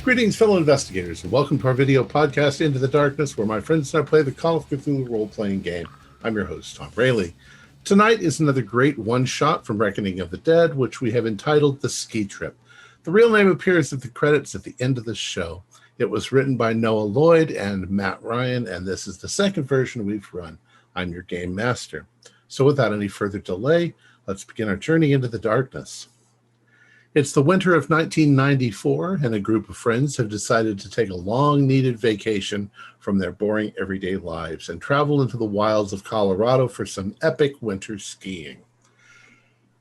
Greetings, fellow investigators, and welcome to our video podcast, Into the Darkness, where my friends and I play the Call of Cthulhu role-playing game. I'm your host, Tom Rayleigh. Tonight is another great one-shot from Reckoning of the Dead, which we have entitled The Ski Trip. The real name appears at the credits at the end of the show. It was written by Noah Lloyd and Matt Ryan, and this is the second version we've run. I'm your game master. So without any further delay, let's begin our journey into the darkness. It's the winter of 1994, and a group of friends have decided to take a long-needed vacation from their boring everyday lives and travel into the wilds of Colorado for some epic winter skiing.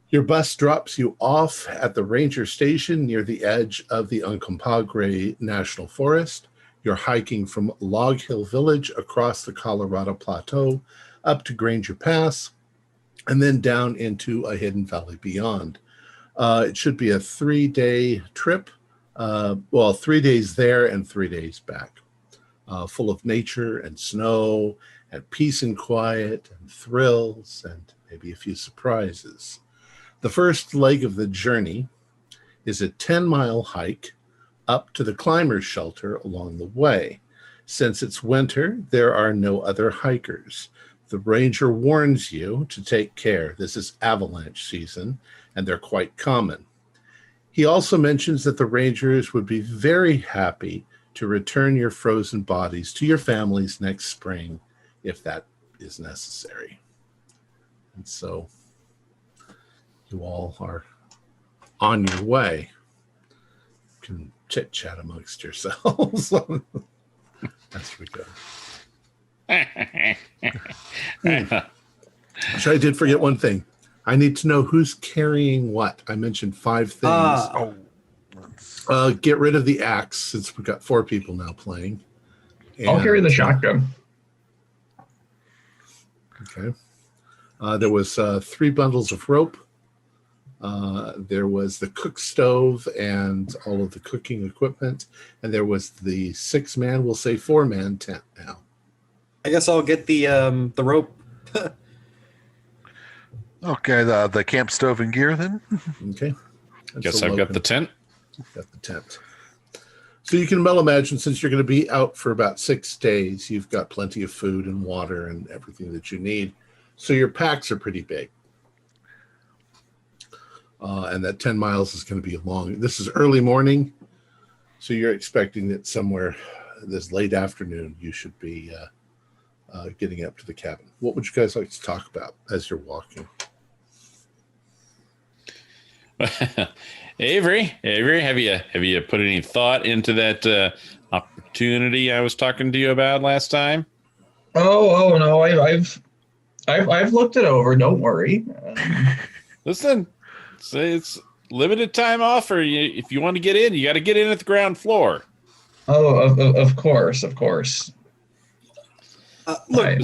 Your bus drops you off at the ranger station near the edge of the Uncompahgre National Forest. You're hiking from Log Hill Village across the Colorado Plateau up to Granger Pass, and then down into a hidden valley beyond. It should be a 3-day trip. 3 days there and 3 days back. Full of nature and snow and peace and quiet and thrills and maybe a few surprises. The first leg of the journey is a 10-mile hike up to the climber's shelter along the way. Since it's winter, there are no other hikers. The ranger warns you to take care. This is avalanche season, and they're quite common. He also mentions that the rangers would be very happy to return your frozen bodies to your families next spring if that is necessary. And so you all are on your way. You can chit-chat amongst yourselves as we go. So I did forget one thing. I need to know who's carrying what. I mentioned 5 things. Get rid of the axe, since we've got 4 people now playing. I'll carry the shotgun. Okay. There was 3 bundles of rope. There was the cook stove and all of the cooking equipment. And there was the 6-man, we'll say 4-man tent now. I guess I'll get the rope. Okay, the camp stove and gear then. Okay. Guess I've got the tent. Got the tent. So you can well imagine, since you're going to be out for about 6 days, you've got plenty of food and water and everything that you need. So your packs are pretty big. And that 10 miles is going to be long. This is early morning, so you're expecting that somewhere this late afternoon you should be getting up to the cabin. What would you guys like to talk about as you're walking? Avery, have you put any thought into that opportunity I was talking to you about last time? Oh no, I've looked it over. Don't worry. Listen, it's limited time offer. If you want to get in, you got to get in at the ground floor. Oh, of course. Look,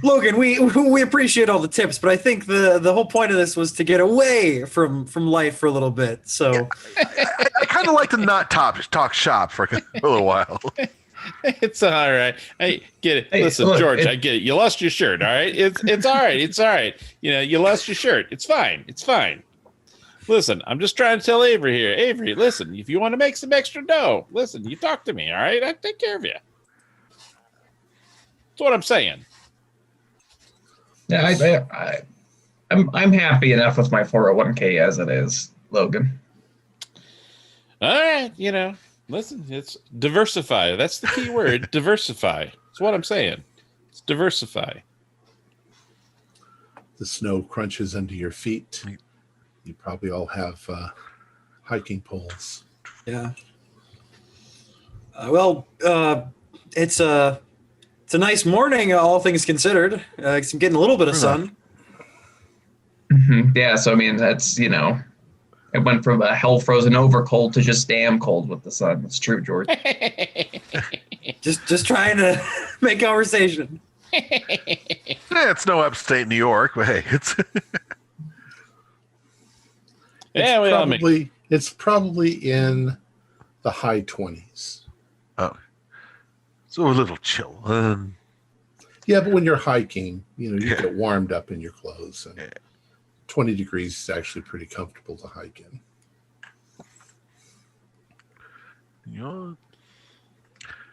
Logan, we appreciate all the tips, but I think the whole point of this was to get away from life for a little bit. So I kind of like to not talk shop for a little while. It's all right. I get it. Hey, listen, look, George, I get it. You lost your shirt. All right. It's all right. It's all right. You lost your shirt. It's fine. Listen, I'm just trying to tell Avery here. Avery, listen, if you want to make some extra dough, listen, you talk to me. All right. I take care of you. That's what I'm saying. Yeah, I'm happy enough with my 401k as it is, Logan. All right, listen, it's diversify. That's the key word, diversify. That's what I'm saying. It's diversify. The snow crunches under your feet. You probably all have hiking poles. Yeah. It's a nice morning, all things considered. I'm getting a little bit of sun. Mm-hmm. Yeah, so I mean, that's, it went from a hell frozen over cold to just damn cold with the sun. It's true, George. just trying to make conversation. It's no upstate New York, but hey, it's it's probably in the high 20s. Oh. So a little chill. Yeah, but when you're hiking, you get warmed up in your clothes. And 20 degrees is actually pretty comfortable to hike in. You know,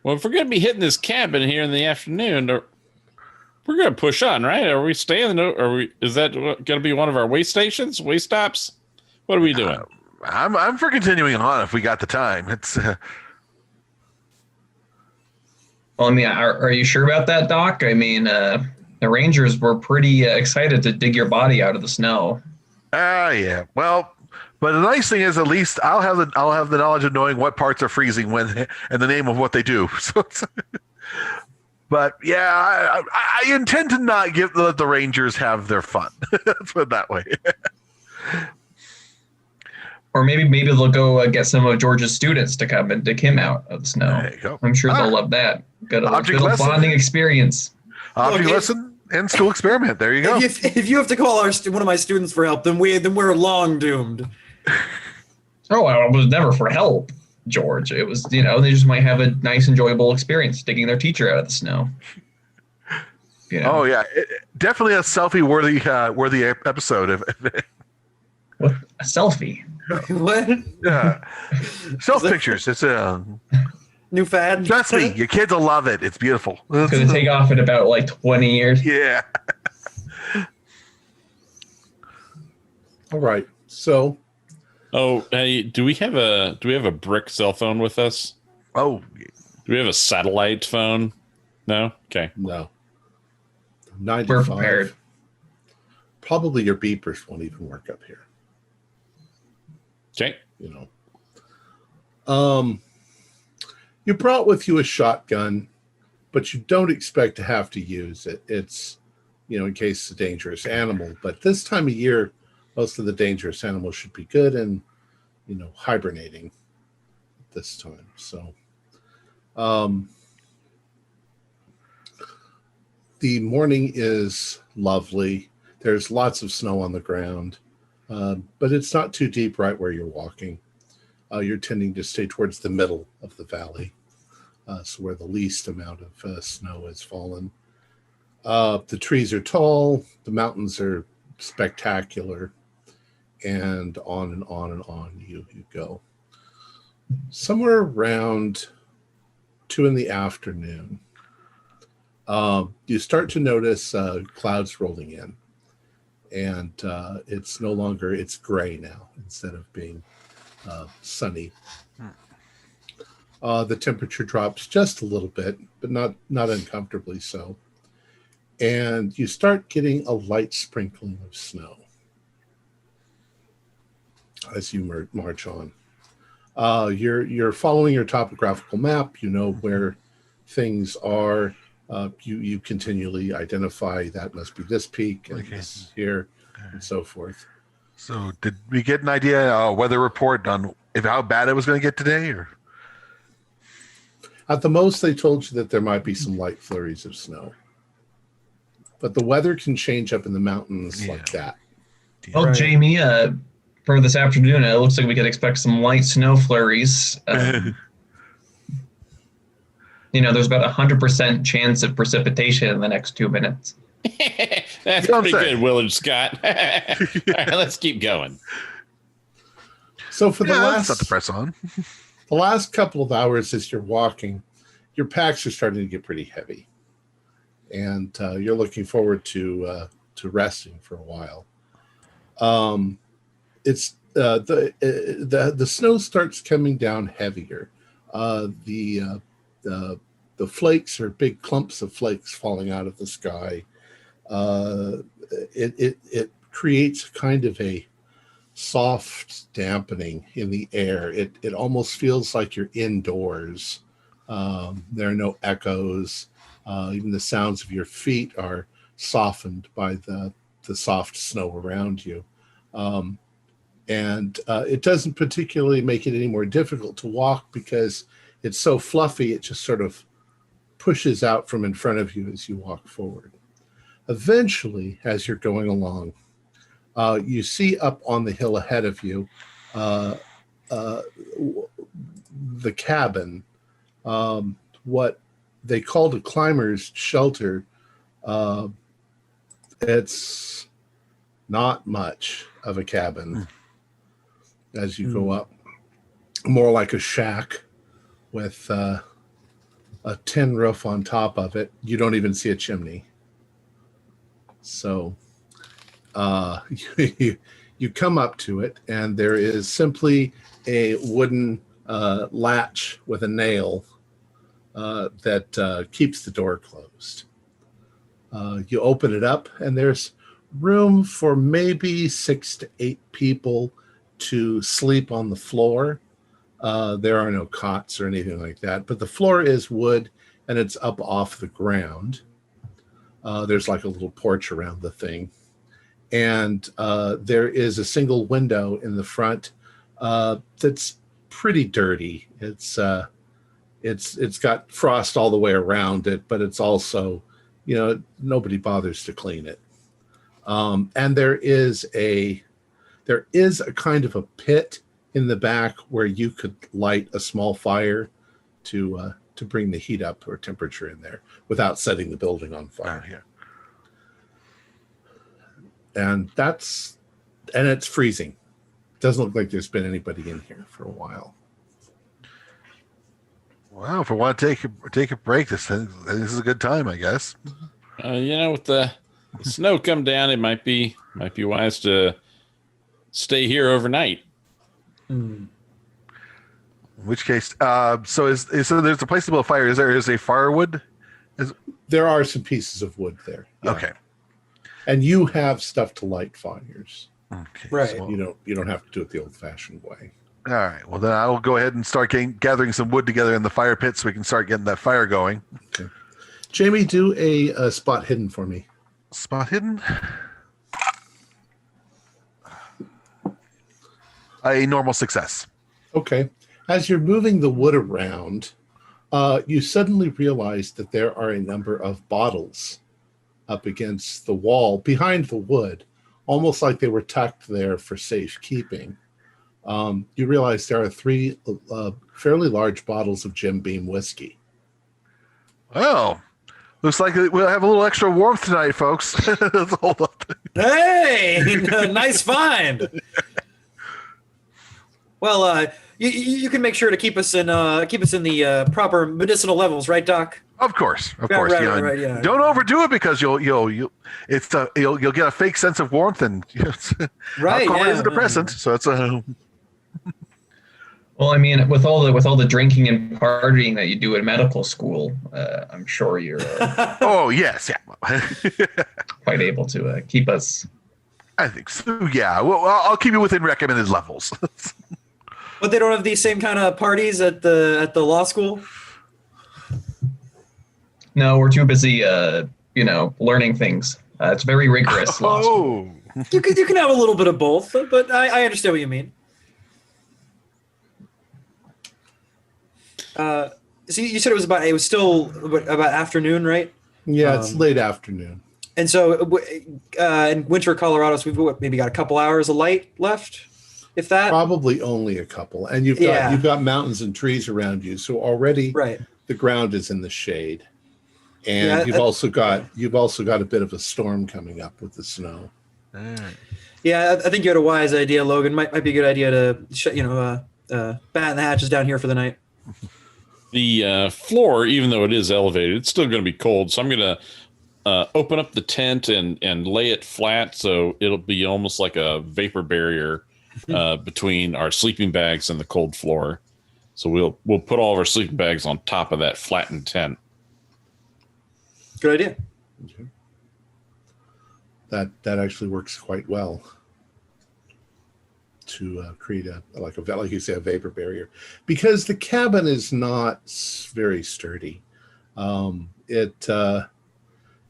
Well, if we're going to be hitting this cabin here in the afternoon, we're going to push on, right? Are we staying? Is that going to be one of our way stations, way stops? What are we doing? I'm for continuing on if we got the time. It's Well, I mean, are you sure about that, Doc? I mean, the Rangers were pretty excited to dig your body out of the snow. yeah. Well, but the nice thing is, at least I'll have the knowledge of knowing what parts are freezing when and the name of what they do. So, but yeah, I intend to not let the Rangers have their fun. Let's put it that way. Or maybe they'll go get some of George's students to come and dig him out of the snow. There you go. I'm sure they'll love that. Good Object little bonding experience. Object lesson and school experiment. There you go. If you have to call one of my students for help, then we're long doomed. Oh, well, it was never for help, George. It was, they just might have a nice, enjoyable experience digging their teacher out of the snow. Oh yeah, definitely a selfie worthy episode. What? A selfie? What? Yeah, self pictures. It's a new fad. Trust me, your kids will love it. It's beautiful. It's going to take off in about like 20 years. Yeah. All right. So, hey, do we have a brick cell phone with us? Oh, do we have a satellite phone? No. Okay. no. 95. We're prepared. Probably your beepers won't even work up here. Okay. You brought with you a shotgun, but you don't expect to have to use it. It's, in case it's a dangerous animal. But this time of year, most of the dangerous animals should be good and, hibernating this time. So, the morning is lovely. There's lots of snow on the ground, but it's not too deep right where you're walking. You're tending to stay towards the middle of the valley, so where the least amount of snow has fallen. The trees are tall, the mountains are spectacular, and on and on and on you go. Somewhere around 2 p.m, you start to notice clouds rolling in, and it's gray now instead of being sunny. The temperature drops just a little bit, but not uncomfortably so. And you start getting a light sprinkling of snow as you march on. You're following your topographical map. You know where things are. You continually identify that must be this peak and this is here, and so forth. So did we get an idea, weather report on how bad it was going to get today? Or at the most, they told you that there might be some light flurries of snow. But the weather can change up in the mountains like that. Well, right. Jamie, for this afternoon, it looks like we could expect some light snow flurries. There's about 100% chance of precipitation in the next 2 minutes. That's pretty good, Willard Scott. All right, let's keep going. So for the last couple of hours as you're walking, your packs are starting to get pretty heavy. And you're looking forward to resting for a while. It's the snow starts coming down heavier. The flakes are big clumps of flakes falling out of the sky. It creates kind of a soft dampening in the air. It almost feels like you're indoors. There are no echoes. Even the sounds of your feet are softened by the soft snow around you. And it doesn't particularly make it any more difficult to walk because it's so fluffy, it just sort of pushes out from in front of you as you walk forward. Eventually, as you're going along, you see up on the hill ahead of you the cabin, what they called a climber's shelter. It's not much of a cabin as you go up, more like a shack. with a tin roof on top of it. You don't even see a chimney. So you come up to it, and there is simply a wooden latch with a nail that keeps the door closed. You open it up, and there's room for maybe 6 to 8 people to sleep on the floor. There are no cots or anything like that, but the floor is wood, and it's up off the ground. There's like a little porch around the thing. And there is a single window in the front that's pretty dirty. It's got frost all the way around it, but it's also, nobody bothers to clean it. And there is a kind of a pit in the back where you could light a small fire to bring the heat up or temperature in there without setting the building on fire. Here. And it's freezing. Doesn't look like there's been anybody in here for a while. Well, if we want to take a break, this is a good time, I guess. With the snow come down, it might be wise to stay here overnight. In which case, so there's a place to build a fire. Is a firewood? There are some pieces of wood there. Yeah. Okay. And you have stuff to light fires. Okay. Right. So, You don't have to do it the old-fashioned way. all right. Well, then I'll go ahead and start gathering some wood together in the fire pit so we can start getting that fire going. Okay. Jamie, do a spot hidden for me. Spot hidden. A normal success. Okay. As you're moving the wood around, you suddenly realize that there are a number of bottles up against the wall behind the wood, almost like they were tucked there for safekeeping. You realize there are 3 fairly large bottles of Jim Beam whiskey. Oh, looks like we'll have a little extra warmth tonight, folks. Hold up. Hey, nice find. Well, you can make sure to keep us in the proper medicinal levels, right, Doc? Of course. Right, yeah. Don't overdo it because you'll get a fake sense of warmth, and Right, alcohol yeah, is a depressant, so it's a. Well, I mean, with all the drinking and partying that you do at medical school, I'm sure you're Oh yes, yeah. quite able to keep us. I think so. Yeah. Well, I'll keep you within recommended levels. But they don't have these same kind of parties at the law school. No, we're too busy, learning things. It's very rigorous. law school. Oh. You can have a little bit of both, but I understand what you mean. So you said it was still about afternoon, right? Yeah, it's late afternoon. And so in winter Colorado, so we've maybe got a couple hours of light left, if that. Probably only a couple. And you've got mountains and trees around you, so already the ground is in the shade. And you've also got a bit of a storm coming up with the snow. Yeah, I think you had a wise idea, Logan. Might be a good idea to batten the hatches down here for the night. The floor, even though it is elevated, it's still going to be cold. So I'm going to open up the tent and lay it flat, so it'll be almost like a vapor barrier between our sleeping bags and the cold floor. So we'll put all of our sleeping bags on top of that flattened tent. Good idea. Okay. That actually works quite well to create like you say, a vapor barrier, because the cabin is not very sturdy. It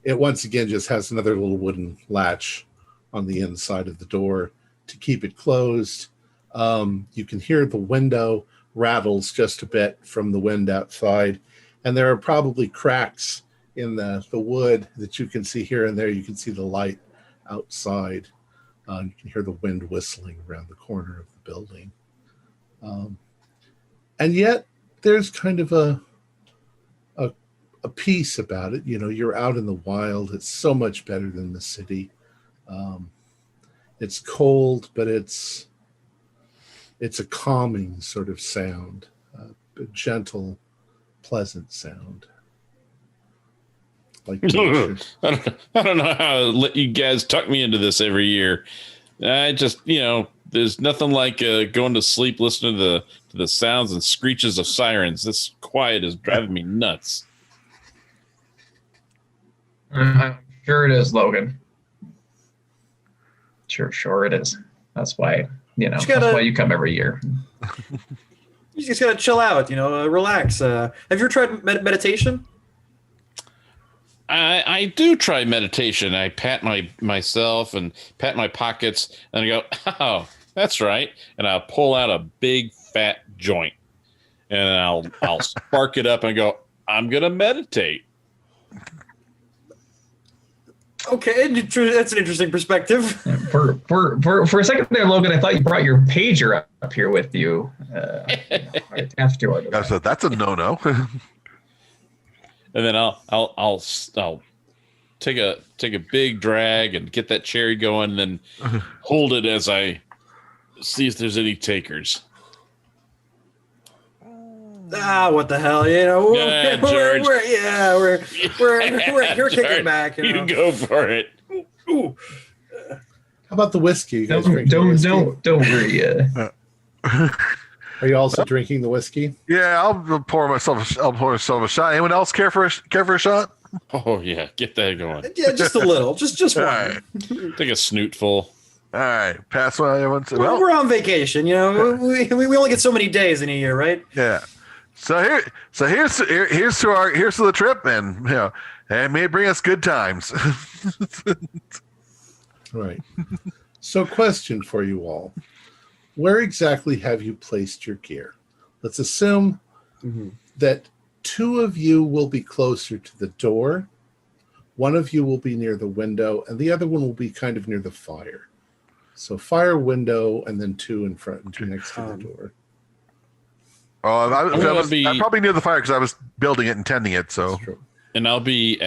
once again just has another little wooden latch on the inside of the door to keep it closed. You can hear the window rattles just a bit from the wind outside, and there are probably cracks in the wood that you can see here and there. You can see the light outside. You can hear the wind whistling around the corner of the building. And yet there's kind of a peace about it. You're out in the wild. It's so much better than the city. It's cold, but it's a calming sort of sound. a gentle, pleasant sound. Like nature. I don't know how you guys tuck me into this every year. I just, there's nothing like going to sleep listening to the sounds and screeches of sirens. This quiet is driving me nuts. I'm sure it is, Logan. Sure it is. That's why, that's why you come every year. You just gotta chill out, relax. Have you ever tried meditation? I do try meditation. I pat myself and pat my pockets, and I go, oh, that's right. And I'll pull out a big fat joint, and I'll spark it up and go, I'm gonna meditate. Okay, that's an interesting perspective. For a second there, Logan, I thought you brought your pager up here with you. That's a no-no. And then I'll take a big drag and get that cherry going, and then hold it as I see if there's any takers. What the hell? We're kicking back. You go for it. Ooh. How about the whiskey? You guys Don't worry. Are you also drinking the whiskey? Yeah, I'll pour myself a shot. Anyone else care for a shot? Oh yeah, get that going. Yeah, just a little, just one. Right. Take a snootful. All right, pass one. We're on vacation, we only get so many days in a year, right? Yeah. So here's to the trip, and and may it bring us good times. Right. So, question for you all. Where exactly have you placed your gear? Let's assume that two of you will be closer to the door, one of you will be near the window, and the other one will be kind of near the fire. So fire, window, and then two in front and two next to the door. I'm probably near the fire because I was building it and tending it. So, and I'll be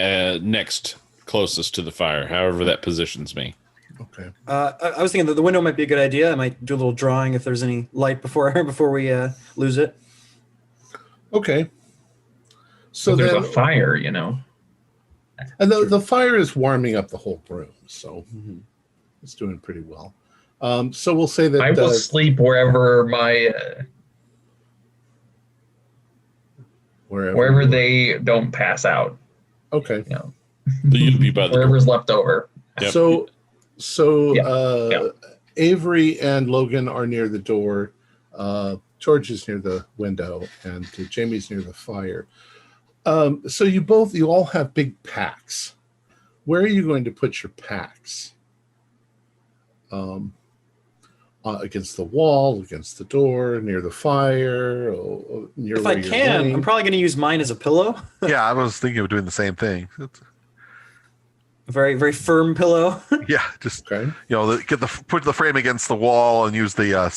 next closest to the fire, however that positions me. Okay. I was thinking that the window might be a good idea. I might do a little drawing if there's any light before we lose it. Okay. So there's a fire, And the fire is warming up the whole room, so it's doing pretty well. So we'll say that I will sleep wherever wherever they don't pass out. Okay. You'd be by the wherever's left over. Yep. So Avery and Logan are near the door. George is near the window, and Jamie's near the fire. So you all have big packs. Where are you going to put your packs? Against the wall, against the door, near the fire, or near if I can, laying? I'm probably going to use mine as a pillow. Yeah, I was thinking of doing the same thing. A very, very firm pillow. Yeah, just put the frame against the wall and use the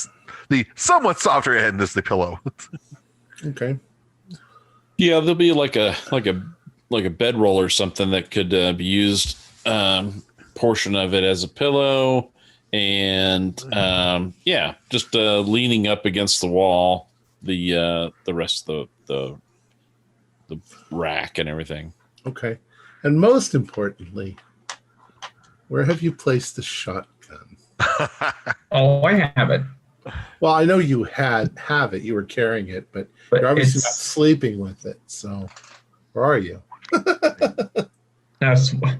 somewhat softer end as the pillow. Okay. Yeah, there'll be like a bedroll or something that could be used, portion of it as a pillow, and just leaning up against the wall, the rest of the rack and everything. Okay. And most importantly, where have you placed the shotgun? Oh, I have it. Well, I know you have it. You were carrying it, but you're obviously not sleeping with it. So, where are you? That's what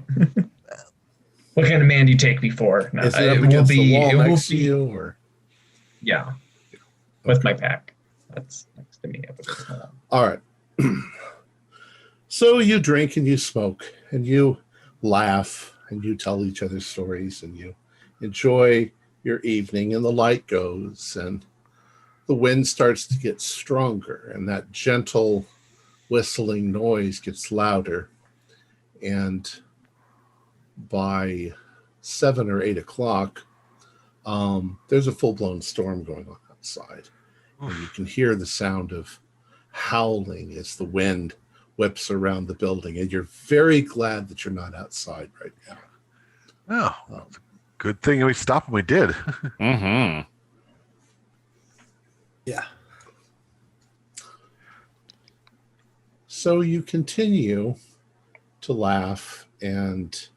kind of man do you take me for? Is it up against the wall next to you, or? Yeah, with my pack. That's next to me. Up against the wall. All right. So you drink and you smoke and you laugh and you tell each other stories and you enjoy your evening, and the light goes and the wind starts to get stronger and that gentle whistling noise gets louder. And by 7 or 8 o'clock, there's a full-blown storm going on outside. And you can hear the sound of howling as the wind whips around the building, and you're very glad that you're not outside right now. Oh, good thing we stopped when we did. Mm-hmm. Yeah. So you continue to laugh and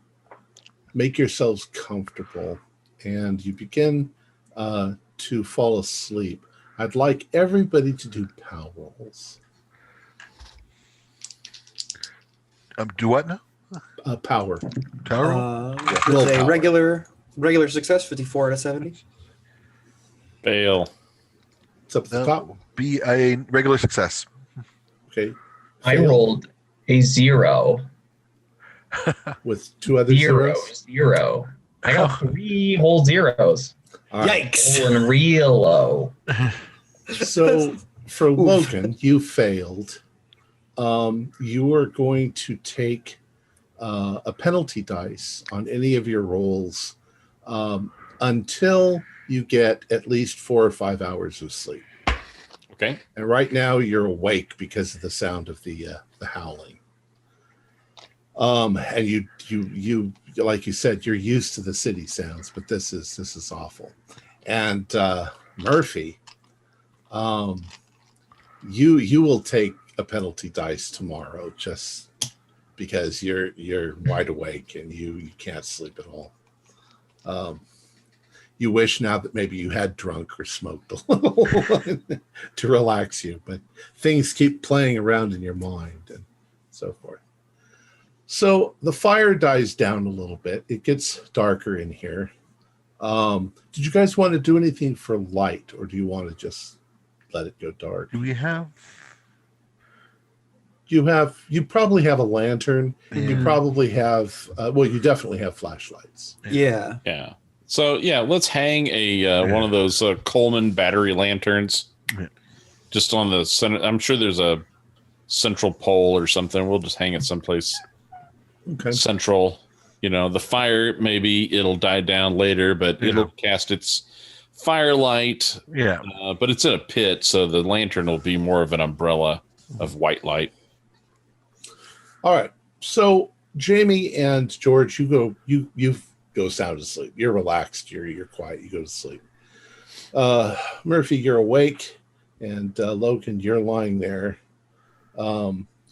make yourselves comfortable, and you begin to fall asleep. I'd like everybody to do power rolls. Do what now? Power. Power roll? It's a Willpower. regular success, 54 out of 70. Fail. It's up to the top. Be a regular success. Okay. I Fail rolled a 0. with 2 other zeros. 0. I got 3 whole zeros. All right. Yikes! Rolling real low. So for Logan, you failed. You are going to take a penalty dice on any of your rolls until you get at least 4 or 5 hours of sleep. Okay. And right now you're awake because of the sound of the howling. And you like you said, you're used to the city sounds, but this is awful. And Murphy, you will take a penalty dice tomorrow just because you're wide awake and you can't sleep at all. You wish now that maybe you had drunk or smoked a little to relax you, but things keep playing around in your mind and so forth. So the fire dies down a little bit. It gets darker in here. Did you guys want to do anything for light, or do you want to just let it go dark? Do we have? You probably have a lantern. Yeah. You probably have, you definitely have flashlights. Yeah. Yeah. So yeah, let's hang a one of those Coleman battery lanterns just on the center. I'm sure there's a central pole or something. We'll just hang it someplace central. You know, the fire, maybe it'll die down later, but it'll cast its firelight. Yeah. But it's in a pit, so the lantern will be more of an umbrella of white light. All right. So Jamie and George, you go sound asleep. You're relaxed. You're quiet. You go to sleep. Murphy, you're awake, and Logan, you're lying there.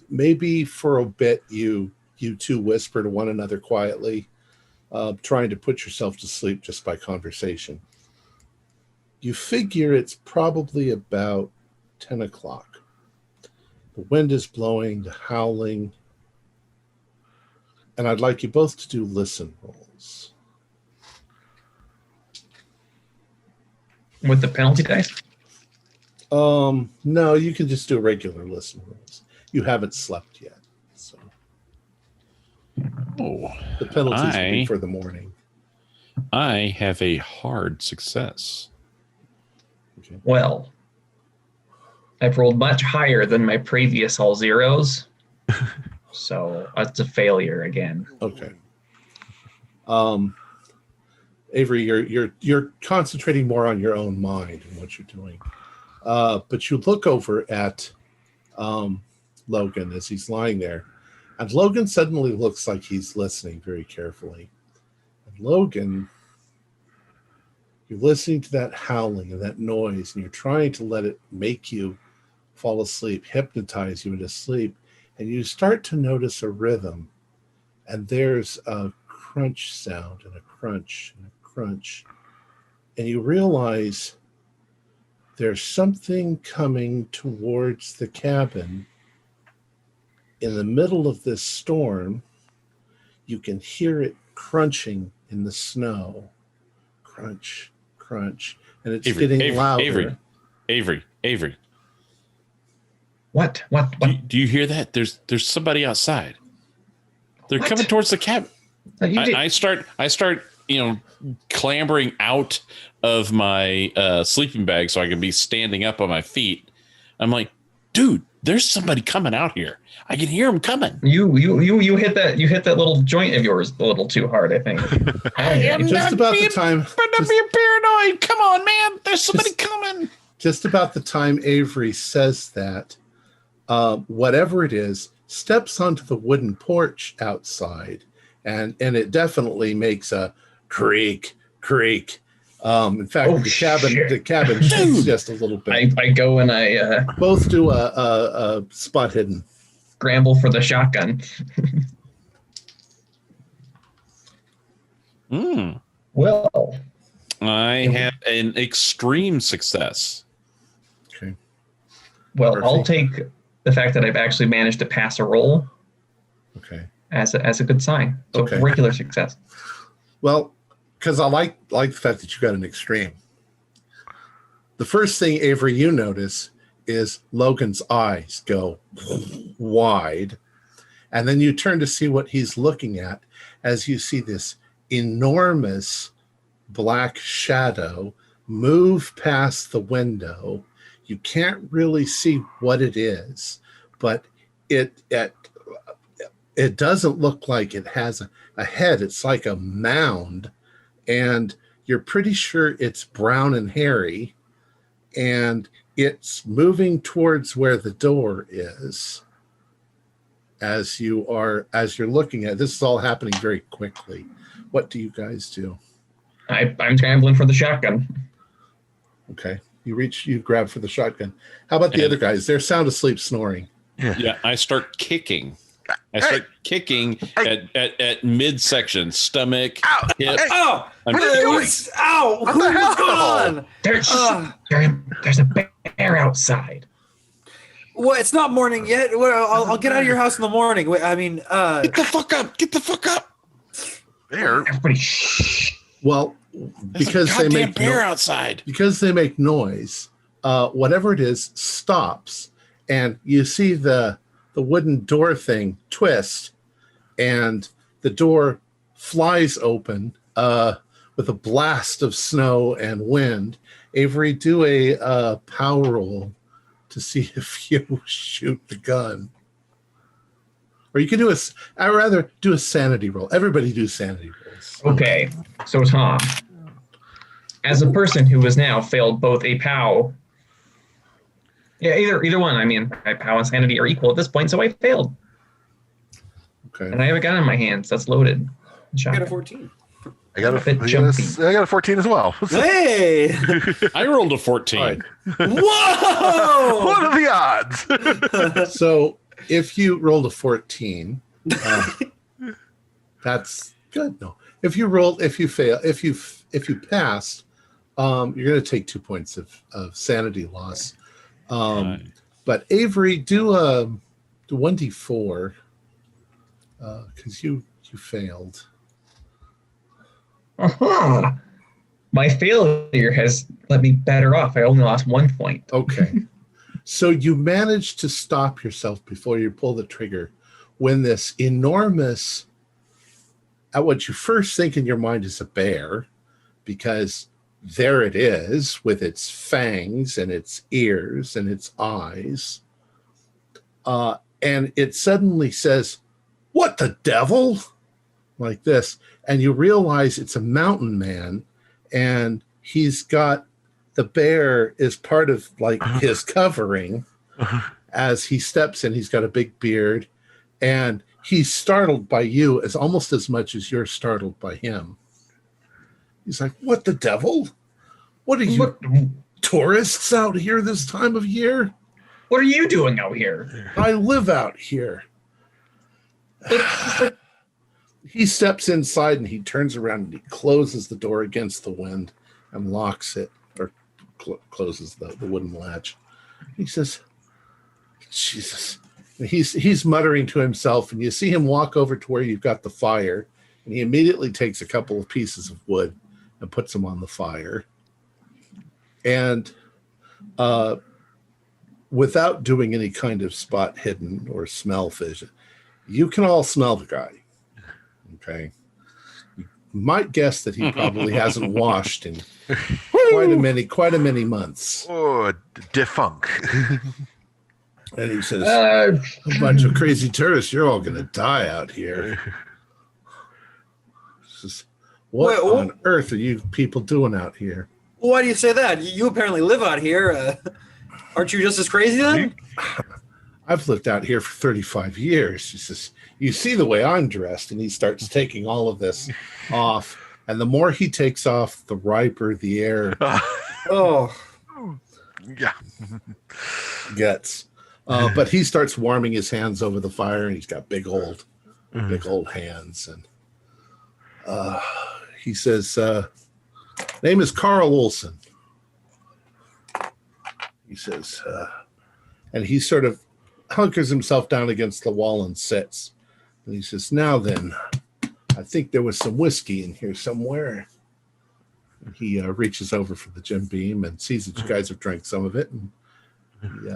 Maybe for a bit you two whisper to one another quietly, trying to put yourself to sleep just by conversation. You figure it's probably about 10 o'clock. The wind is blowing, the howling, and I'd like you both to do listen rolls. With the penalty dice? No, you can just do a regular listen rolls. You haven't slept yet, so the penalties will be for the morning. I have a hard success. Okay. Well, I've rolled much higher than my previous all zeros. So that's a failure again. Okay. Avery, you're concentrating more on your own mind and what you're doing. But you look over at Logan as he's lying there, and Logan suddenly looks like he's listening very carefully. And Logan, you're listening to that howling and that noise, and you're trying to let it make you fall asleep, hypnotize you into sleep, and you start to notice a rhythm, and there's a crunch sound and a crunch and a crunch, and you realize there's something coming towards the cabin. In the middle of this storm, you can hear it crunching in the snow. Crunch, crunch, and it's getting louder. Avery. What? Do you hear that? There's somebody outside. They're coming towards the cabin. I start, clambering out of my sleeping bag so I can be standing up on my feet. I'm like, dude, there's somebody coming out here. I can hear him coming. You hit that little joint of yours a little too hard, I think. I am just about the time. But I'm being paranoid. Come on, man. There's somebody coming. Just about the time Avery says that, whatever it is, steps onto the wooden porch outside, and it definitely makes a creak. In fact, the cabin shakes just a little bit. I go and I both do a spot hidden. scramble for the shotgun. Well, I have an extreme success. Okay. Well, Perfect. I'll take the fact that I've actually managed to pass a roll Okay. as a good sign. So Okay. regular success. Well, because I like the fact that you got an extreme. The first thing, Avery, you notice is Logan's eyes go wide. And then you turn to see what he's looking at as you see this enormous black shadow move past the window. You can't really see what it is, but it doesn't look like it has a head. It's like a mound, and you're pretty sure it's brown and hairy, and it's moving towards where the door is. As you're looking at this, is all happening very quickly. What do you guys do? I'm scrambling for the shotgun. Okay, you grab for the shotgun. How about the other guys? They're sound asleep, snoring. Yeah, I start kicking. Kicking at midsection, stomach, hip. Oh, I'm what the hell? There's a bear outside. Well, it's not morning yet. Well, I'll get out of your house in the morning. I mean, Get the fuck up! Get the fuck up! There. Everybody, shh. Well, because they make bear outside. Because they make noise, whatever it is stops, and you see the wooden door thing twist, and the door flies open with a blast of snow and wind. Avery, do a power roll to see if you shoot the gun. Or you can do I'd rather do a sanity roll. Everybody do sanity rolls. Okay, so Tom, as a person who has now failed both a POW, either one. I mean, my POW and sanity are equal at this point, so I failed. Okay. And I have a gun in my hands that's loaded. I got a 14. I got Bit jumpy. a 14 as well. Hey! I rolled a 14. All right. Whoa! What are the odds? So if you rolled a 14, that's good. No, if you passed, you're going to take 2 points of sanity loss. Right. But Avery, do 1d4 because you failed. Uh-huh. My failure has let me better off. I only lost 1 point. Okay. So you managed to stop yourself before you pull the trigger when this enormous, what you first think in your mind is a bear, because there it is with its fangs and its ears and its eyes. And it suddenly says, "What the devil?" like this. And you realize it's a mountain man, and he's got the bear is part of like his covering as he steps in. He's got a big beard, and he's startled by you as almost as much as you're startled by him. He's like, "What the devil? What are you tourists out here this time of year? What are you doing out here?" I live out here." He steps inside and he turns around and he closes the door against the wind and locks it, or closes the wooden latch. He says, "Jesus." And he's muttering to himself, and you see him walk over to where you've got the fire, and he immediately takes a couple of pieces of wood and puts them on the fire. And without doing any kind of spot hidden or smell vision, you can all smell the guy. Okay. You might guess that he probably hasn't washed in quite a many months. Oh, defunct. And he says, "A bunch of crazy tourists, you're all going to die out here." Says, "What on earth are you people doing out here?" Why do you say that? You apparently live out here. Aren't you just as crazy then? "I've lived out here for 35 years. He says, "You see the way I'm dressed." And he starts taking all of this off. And the more he takes off, the riper the air Oh. Yeah. gets. But he starts warming his hands over the fire, and he's got big old hands. And he says, name is Carl Olson. He says, and he sort of hunkers himself down against the wall and sits. And he says, now then, I think there was some whiskey in here somewhere. And he reaches over for the Jim Beam and sees that you guys have drank some of it. And he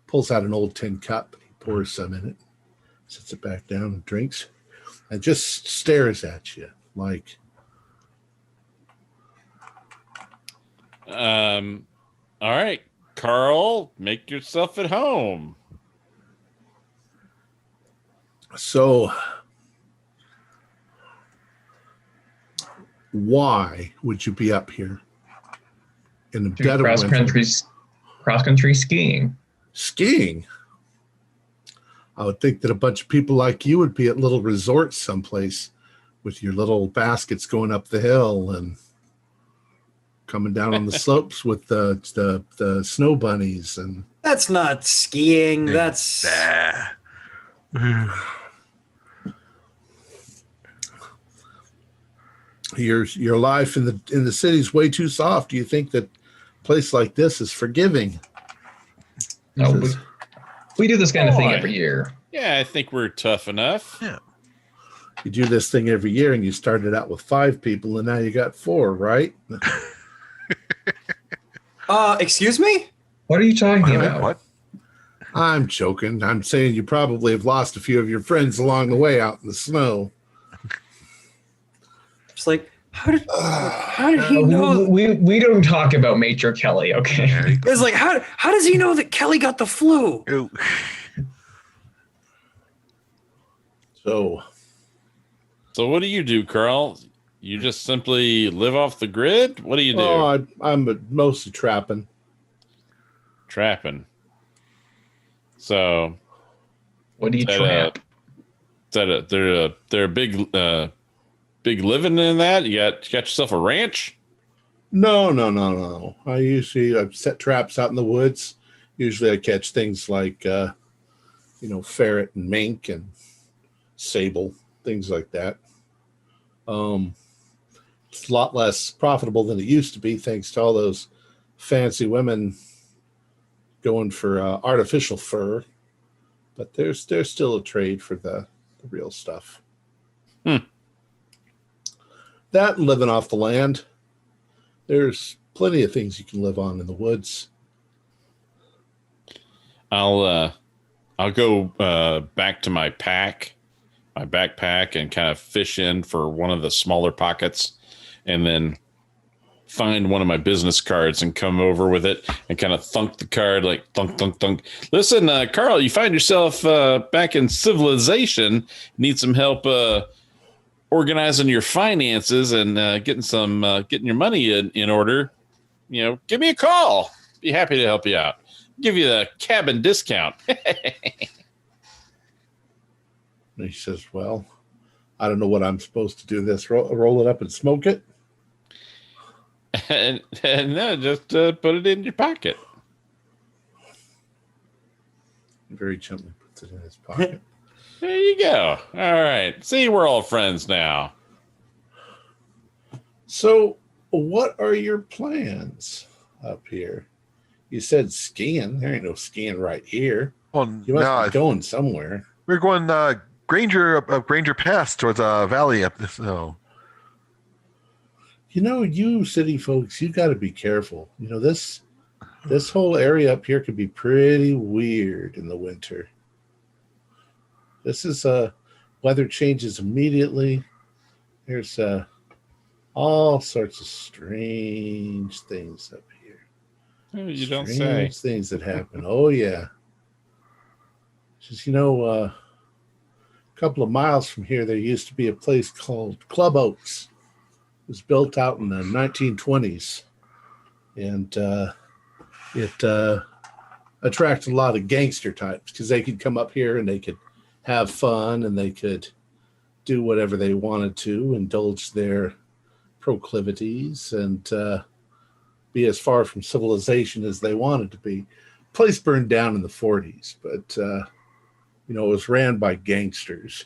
pulls out an old tin cup. And he pours some in it, sits it back down and drinks, and just stares at you like... All right, Carl, make yourself at home. So, why would you be up here in the dead of winter? Cross-country skiing. Skiing? I would think that a bunch of people like you would be at little resorts someplace with your little baskets going up the hill and coming down on the slopes with the snow bunnies. And that's not skiing. That's your life in the city is way too soft. Do you think that a place like this is forgiving? No, we do this kind of thing every year. Yeah, I think we're tough enough. Yeah. You do this thing every year, and you started out with 5 people, and now you got 4, right? Excuse me? What are you talking about? What? I'm joking. I'm saying you probably have lost a few of your friends along the way out in the snow. It's like, how did he know? We don't talk about Major Kelly, okay? It's like, how does he know that Kelly got the flu? Ew. So what do you do, Carl? You just simply live off the grid? What do you do? Oh, I'm mostly trapping. Trapping. So, what do you trap? They're big living in that. You got yourself a ranch? No. I set traps out in the woods. Usually I catch things like ferret and mink and sable, things like that. It's a lot less profitable than it used to be, thanks to all those fancy women going for artificial fur. But there's still a trade for the real stuff. That and living off the land. There's plenty of things you can live on in the woods. I'll go back to my backpack, and kind of fish in for one of the smaller pockets, and then find one of my business cards and come over with it and kind of thunk the card, like thunk, thunk, thunk. Listen, Carl, you find yourself back in civilization. Need some help organizing your finances and getting your money in order. Give me a call. Be happy to help you out. Give you the cabin discount. And he says, well, I don't know what I'm supposed to do this. Roll it up and smoke it? and no, just put it in your pocket. He very gently puts it in his pocket. There you go. All right. See, we're all friends now. So what are your plans up here? You said skiing. There ain't no skiing right here. Well, You must be going somewhere. We're going Granger Pass towards valley up this. So. You city folks, you got to be careful. This whole area up here could be pretty weird in the winter. This is weather changes immediately. There's all sorts of strange things up here. You don't say. Strange things that happen. Oh yeah. Just a couple of miles from here, there used to be a place called Club Oaks. It was built out in the 1920s, and it attracted a lot of gangster types because they could come up here and they could have fun and they could do whatever they wanted to, indulge their proclivities, and be as far from civilization as they wanted to be. place burned down in the 40s, but it was ran by gangsters,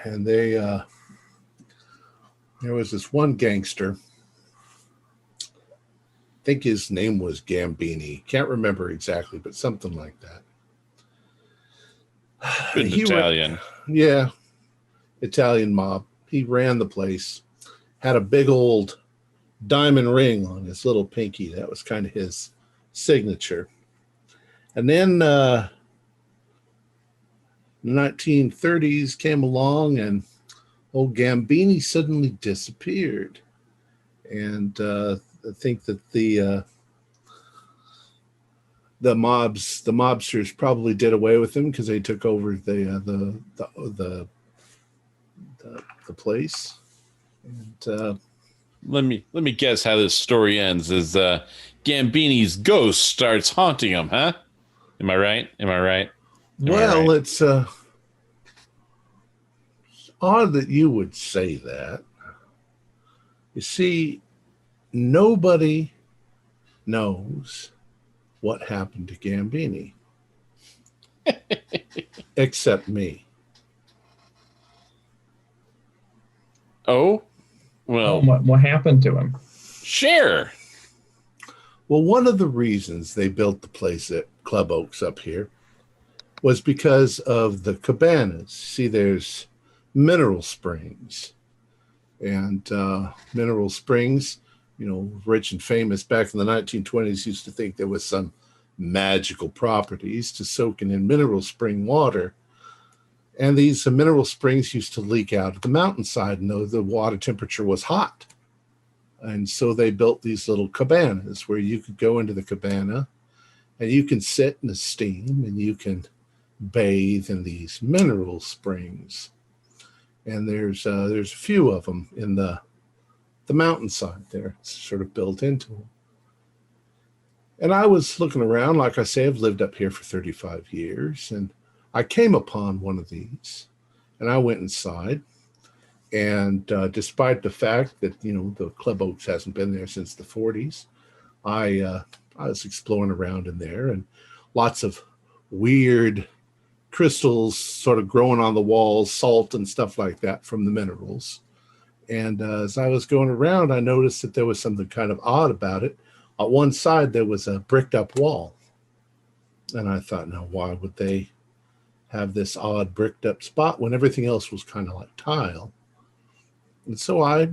and there was this one gangster. I think his name was Gambini. Can't remember exactly, but something like that. Good Italian. Yeah, Italian mob. He ran the place. Had a big old diamond ring on his little pinky. That was kind of his signature. And then the 1930s came along, and old Gambini suddenly disappeared. And I think that the mobsters probably did away with him because they took over the place. And let me guess how this story ends. Is Gambini's ghost starts haunting him? Huh? Am I right? Well, it's odd that you would say that. You see, nobody knows what happened to Gambini except me. Oh, well, what happened to him? Share. Well, one of the reasons they built the place at Club Oaks up here was because of the cabanas. See, there's mineral springs, and mineral springs, rich and famous back in the 1920s, used to think there was some magical properties to soaking in mineral spring water. And these mineral springs used to leak out of the mountainside, and the water temperature was hot. And so they built these little cabanas where you could go into the cabana and you can sit in the steam and you can bathe in these mineral springs. And there's a few of them in the mountainside there. It's sort of built into them. And I was looking around. Like I say, I've lived up here for 35 years, and I came upon one of these, and I went inside. And despite the fact that, the Club Oaks hasn't been there since the 40s, I was exploring around in there, and lots of weird crystals sort of growing on the walls, salt and stuff like that from the minerals. And as I was going around, I noticed that there was something kind of odd about it. On one side, there was a bricked up wall. And I thought, now, why would they have this odd bricked up spot when everything else was kind of like tile? And so I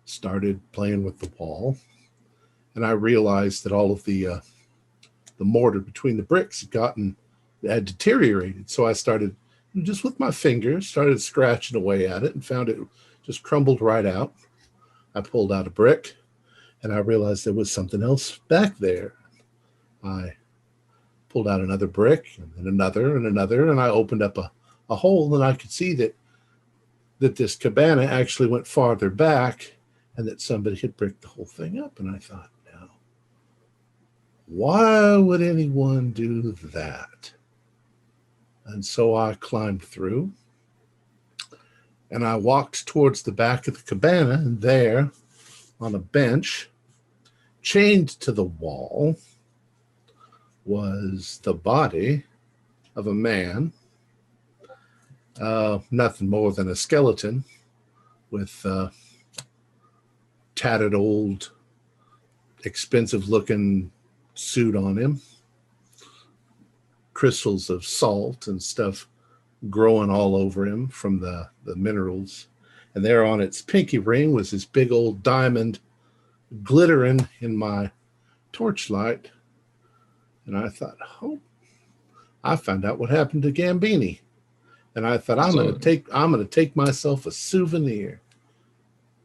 started playing with the wall, and I realized that all of the mortar between the bricks had deteriorated. So I started, just with my fingers, started scratching away at it and found it just crumbled right out. I pulled out a brick, and I realized there was something else back there. I pulled out another brick, and then another and another, and I opened up a hole, and I could see that this cabana actually went farther back, and that somebody had bricked the whole thing up. And I thought, now, why would anyone do that? And so I climbed through, and I walked towards the back of the cabana, and there, on a bench, chained to the wall, was the body of a man. Nothing more than a skeleton with tattered old, expensive-looking suit on him, crystals of salt and stuff growing all over him from the minerals. And there on its pinky ring was this big old diamond glittering in my torchlight. And I thought, oh, I found out what happened to Gambini. And I thought, I'm gonna take myself a souvenir.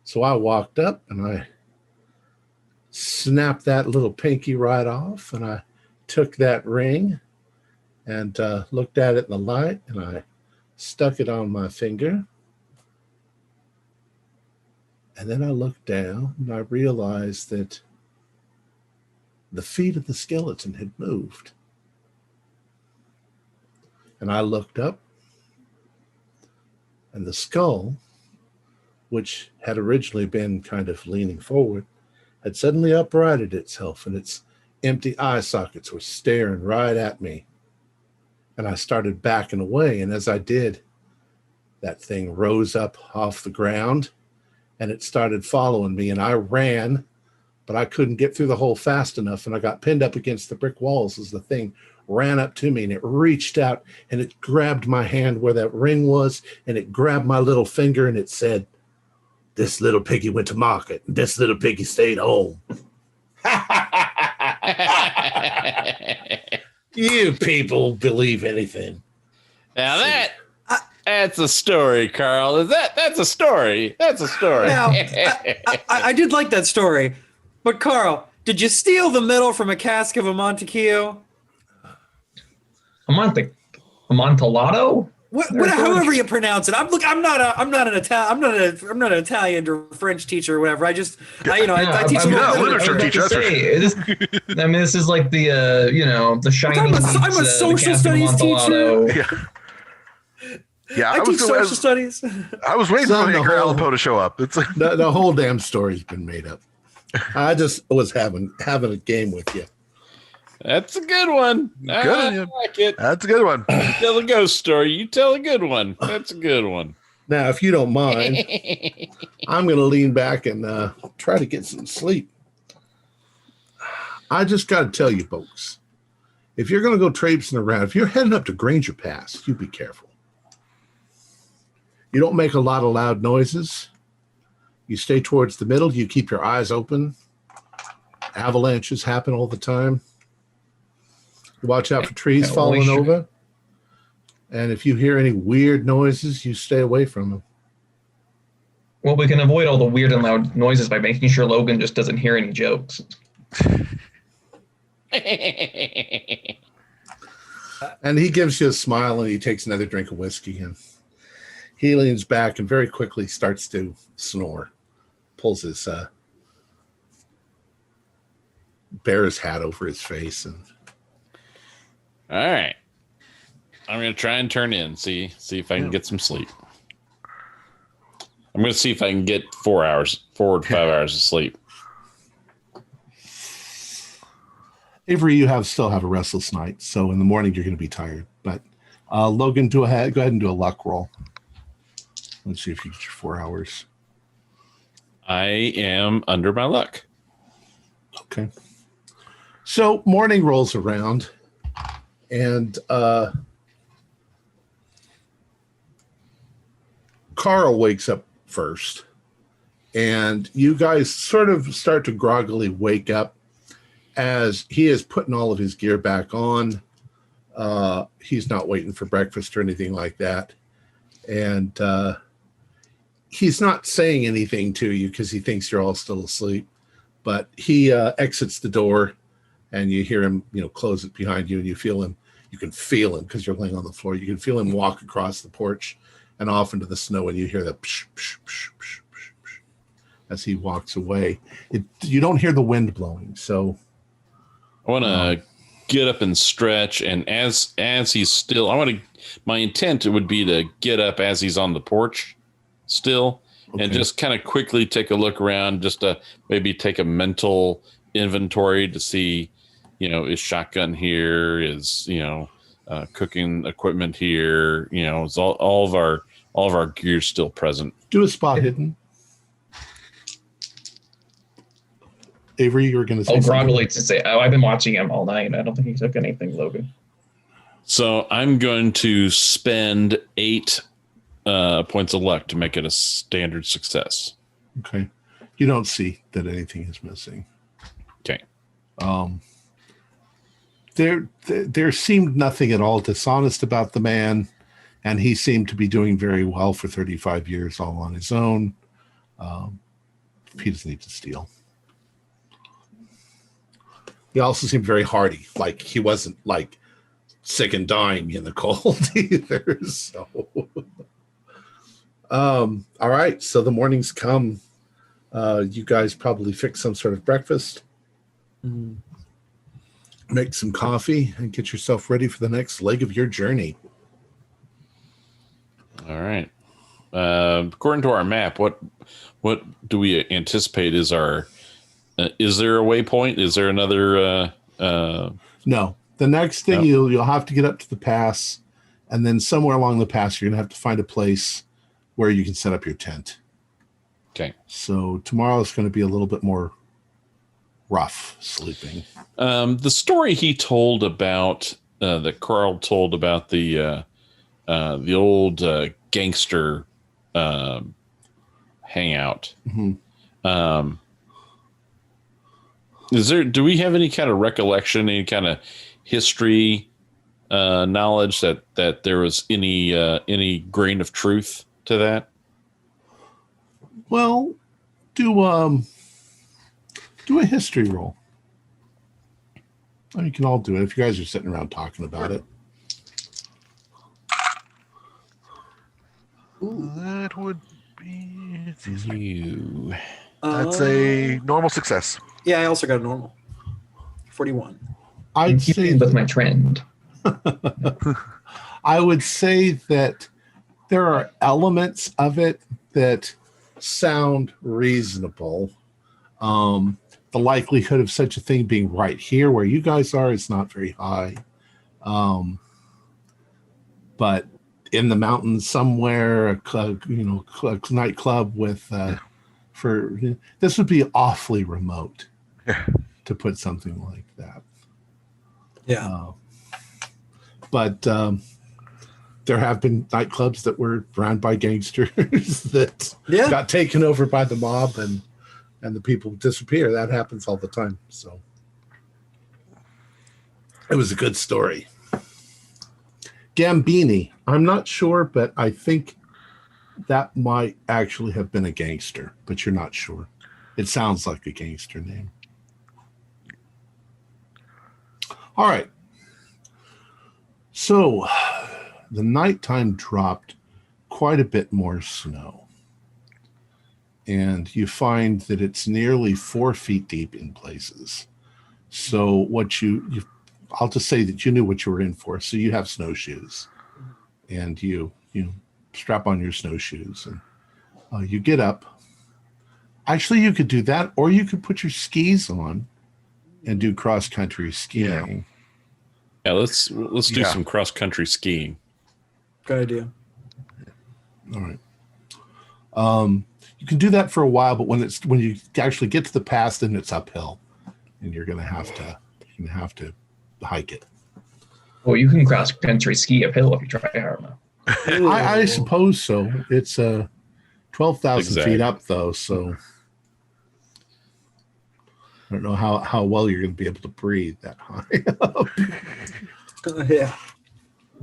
So I walked up and I snapped that little pinky right off, and I took that ring and looked at it in the light, and I stuck it on my finger. And then I looked down and I realized that the feet of the skeleton had moved. And I looked up, and the skull, which had originally been kind of leaning forward, had suddenly uprighted itself, and its empty eye sockets were staring right at me. And I started backing away, and as I did, that thing rose up off the ground, and it started following me, and I ran, but I couldn't get through the hole fast enough, and I got pinned up against the brick walls as the thing ran up to me, and it reached out, and it grabbed my hand where that ring was, and it grabbed my little finger, and it said, "This little piggy went to market, and this little piggy stayed home." You people believe anything. Now that's a story, Carl. That's a story? That's a story. Now, I did like that story, but Carl, did you steal the medal from a cask of Amontillado? Amontillado? However you pronounce it. I'm not an Italian or French teacher or whatever. I teach a literature teacher. This is like the shiny. I'm a social studies teacher. Yeah, I teach social studies. I was waiting for Edgar Allan Poe to show up. It's like the whole damn story's been made up. I just was having a game with you. That's a good one. I like it. That's a good one. You tell a ghost story. You tell a good one. That's a good one. Now, if you don't mind, I'm going to lean back and try to get some sleep. I just got to tell you, folks, if you're going to go traipsing around, if you're heading up to Granger Pass, you be careful. You don't make a lot of loud noises. You stay towards the middle. You keep your eyes open. Avalanches happen all the time. Watch out for trees falling over. And if you hear any weird noises, you stay away from them. Well, we can avoid all the weird and loud noises by making sure Logan just doesn't hear any jokes. And he gives you a smile, and he takes another drink of whiskey, and he leans back and very quickly starts to snore. Pulls his bear's hat over his face, and all right. I'm going to try and turn in, see if I can get some sleep. I'm going to see if I can get 4 to 5 hours of sleep. Avery, you still have a restless night, so in the morning you're going to be tired. But Logan, go ahead and do a luck roll. Let's see if you get your 4 hours. I am under my luck. Okay. So morning rolls around, and Carl wakes up first, and you guys sort of start to groggily wake up as he is putting all of his gear back on. He's not waiting for breakfast or anything like that. And he's not saying anything to you because he thinks you're all still asleep. But he exits the door, and you hear him, close it behind you, and you can feel him because you're laying on the floor. You can feel him walk across the porch and off into the snow, and you hear the psh, psh, psh, psh, psh, psh, as he walks away. You don't hear the wind blowing, so I want to get up and stretch, and as he's still, my intent would be to get up as he's on the porch still, and just kind of quickly take a look around, just to maybe take a mental inventory to see, is shotgun here, is cooking equipment here, is all of our gear still present. Do a spot hidden. Avery, you were going to say groggily to say, I've been watching him all night. I don't think he took anything, Logan. So I'm going to spend 8 points of luck to make it a standard success. Okay. You don't see that anything is missing. Okay. There seemed nothing at all dishonest about the man, and he seemed to be doing very well for 35 years all on his own. He doesn't need to steal. He also seemed very hardy, like he wasn't like sick and dying in the cold either. So, all right. So the morning's come. You guys probably fix some sort of breakfast, make some coffee, and get yourself ready for the next leg of your journey. All right. According to our map, what do we anticipate is our Is there a waypoint? Is there another? No. The next thing you'll have to get up to the pass, and then somewhere along the pass you're gonna have to find a place where you can set up your tent. Okay. So tomorrow is going to be a little bit more rough sleeping. The story he told about that Carl told about the old gangster hangout. Mm-hmm. Do we have any kind of recollection, any kind of history knowledge that there was any grain of truth to that? Well, do a history roll. You can all do it if you guys are sitting around talking about it. That would be You. That's a normal success. Yeah, I also got a normal. 41. I'd say Keeping with my trend. I would say that there are elements of it that sound reasonable. The likelihood of such a thing being right here where you guys are is not very high. But in the mountains somewhere, a nightclub with this would be awfully remote to put something like that. Yeah. But there have been nightclubs that were run by gangsters that got taken over by the mob and the people disappear. That happens all the time. So it was a good story. Gambini, I'm not sure, but I think that might actually have been a gangster, but you're not sure. It sounds like a gangster name. All right. So the nighttime dropped quite a bit more snow. And you find that it's nearly 4 feet deep in places. So what I'll just say that you knew what you were in for. So you have snowshoes, and you strap on your snowshoes, and you get up. Actually, you could do that, or you could put your skis on and do cross-country skiing. Yeah, let's do some cross-country skiing. Good idea. All right. You can do that for a while, but when you actually get to the pass, then it's uphill, and you're gonna have to hike it. Well, you can cross country ski uphill if you try hard enough. I suppose so. It's 12,000 feet up though, so I don't know how well you're going to be able to breathe that high up. Yeah.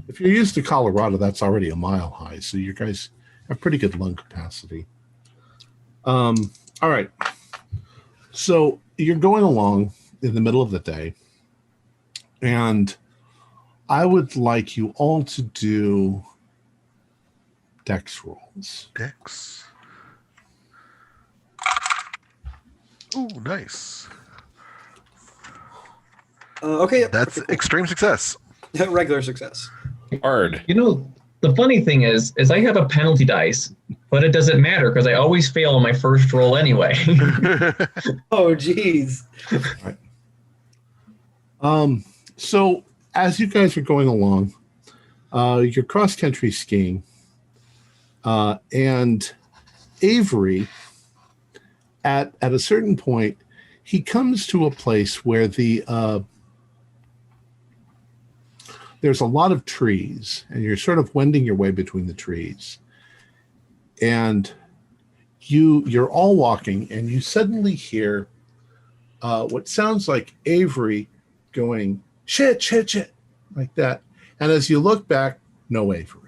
If you're used to Colorado, that's already a mile high, so you guys have pretty good lung capacity. All right. So you're going along in the middle of the day, and I would like you all to do dex rolls. Dex. Ooh, nice. Okay. That's extreme success. Regular success. Hard. You know, the funny thing is I have a penalty dice, but it doesn't matter because I always fail on my first roll anyway. Oh, geez. Right. So as you guys are going along, you're cross-country skiing, and Avery, at a certain point, he comes to a place where there's a lot of trees, and you're sort of wending your way between the trees. And you're all walking, and you suddenly hear what sounds like Avery going, shit, shit, shit, like that. And as you look back, no Avery.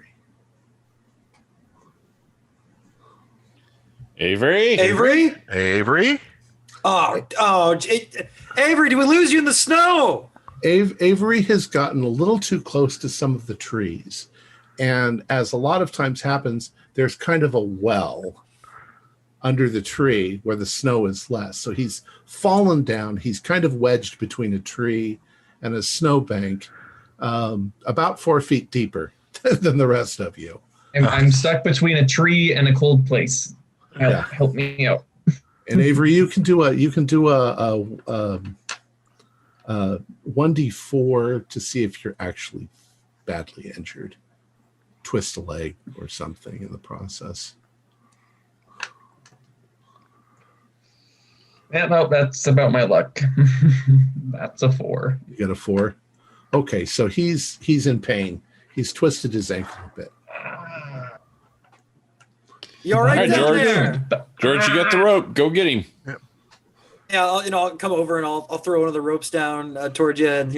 Avery? Avery? Oh, Avery, did we lose you in the snow? Avery has gotten a little too close to some of the trees. And as a lot of times happens, there's kind of a well under the tree where the snow is less. So he's fallen down. He's kind of wedged between a tree and a snowbank, about 4 feet deeper than the rest of you. I'm stuck between a tree and a cold place. Yeah. Help me out. And Avery, you can do a 1d4 to see if you're actually badly injured. Twist a leg or something in the process. Yeah, no, that's about my luck. That's a 4. You got a 4. Okay, so he's in pain. He's twisted his ankle a bit. You all right, George? there? George, you got the rope. Go get him. Yeah, I'll come over and I'll throw one of the ropes down towards you, and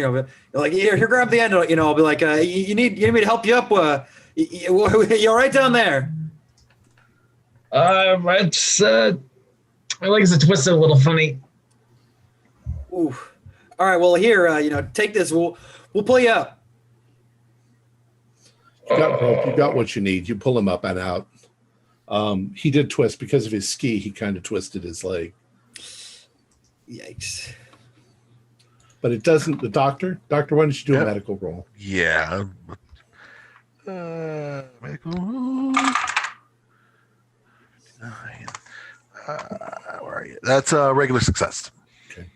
like here, grab the end. I'll be like, you need me to help you up? You all right down there? It's my legs are twisted a little funny. Ooh. All right. Well, here, take this. We'll pull you up. You got rope. You got what you need. You pull him up and out. He did twist because of his ski. He kind of twisted his leg. Yikes. But it doesn't. The doctor, why don't you do a medical roll? Yeah. Medical roll. 9. Where are you? That's a regular success. Okay.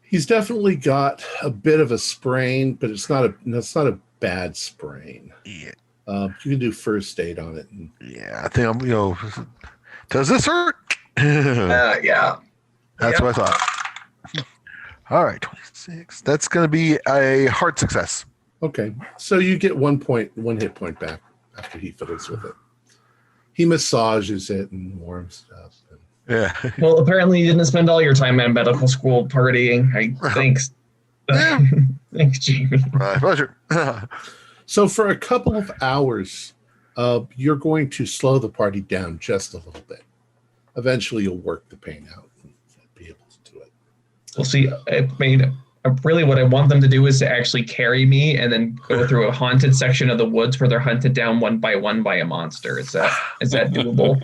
He's definitely got a bit of a sprain, but it's not a bad sprain. Yeah. You can do first aid on it. Yeah, I think I'm. Does this hurt? Yeah. That's what I thought. All right, 26. That's going to be a hard success. Okay, so you get 1 hit point back after he fiddles with it. He massages it and warms it up. Yeah. Well, apparently you didn't spend all your time at medical school partying. Thanks. Yeah. Thanks, Jamie. My pleasure. So for a couple of hours, you're going to slow the party down just a little bit. Eventually, you'll work the pain out and be able to do it. We'll see. Really what I want them to do is to actually carry me and then go through a haunted section of the woods where they're hunted down one by a monster. Is that doable?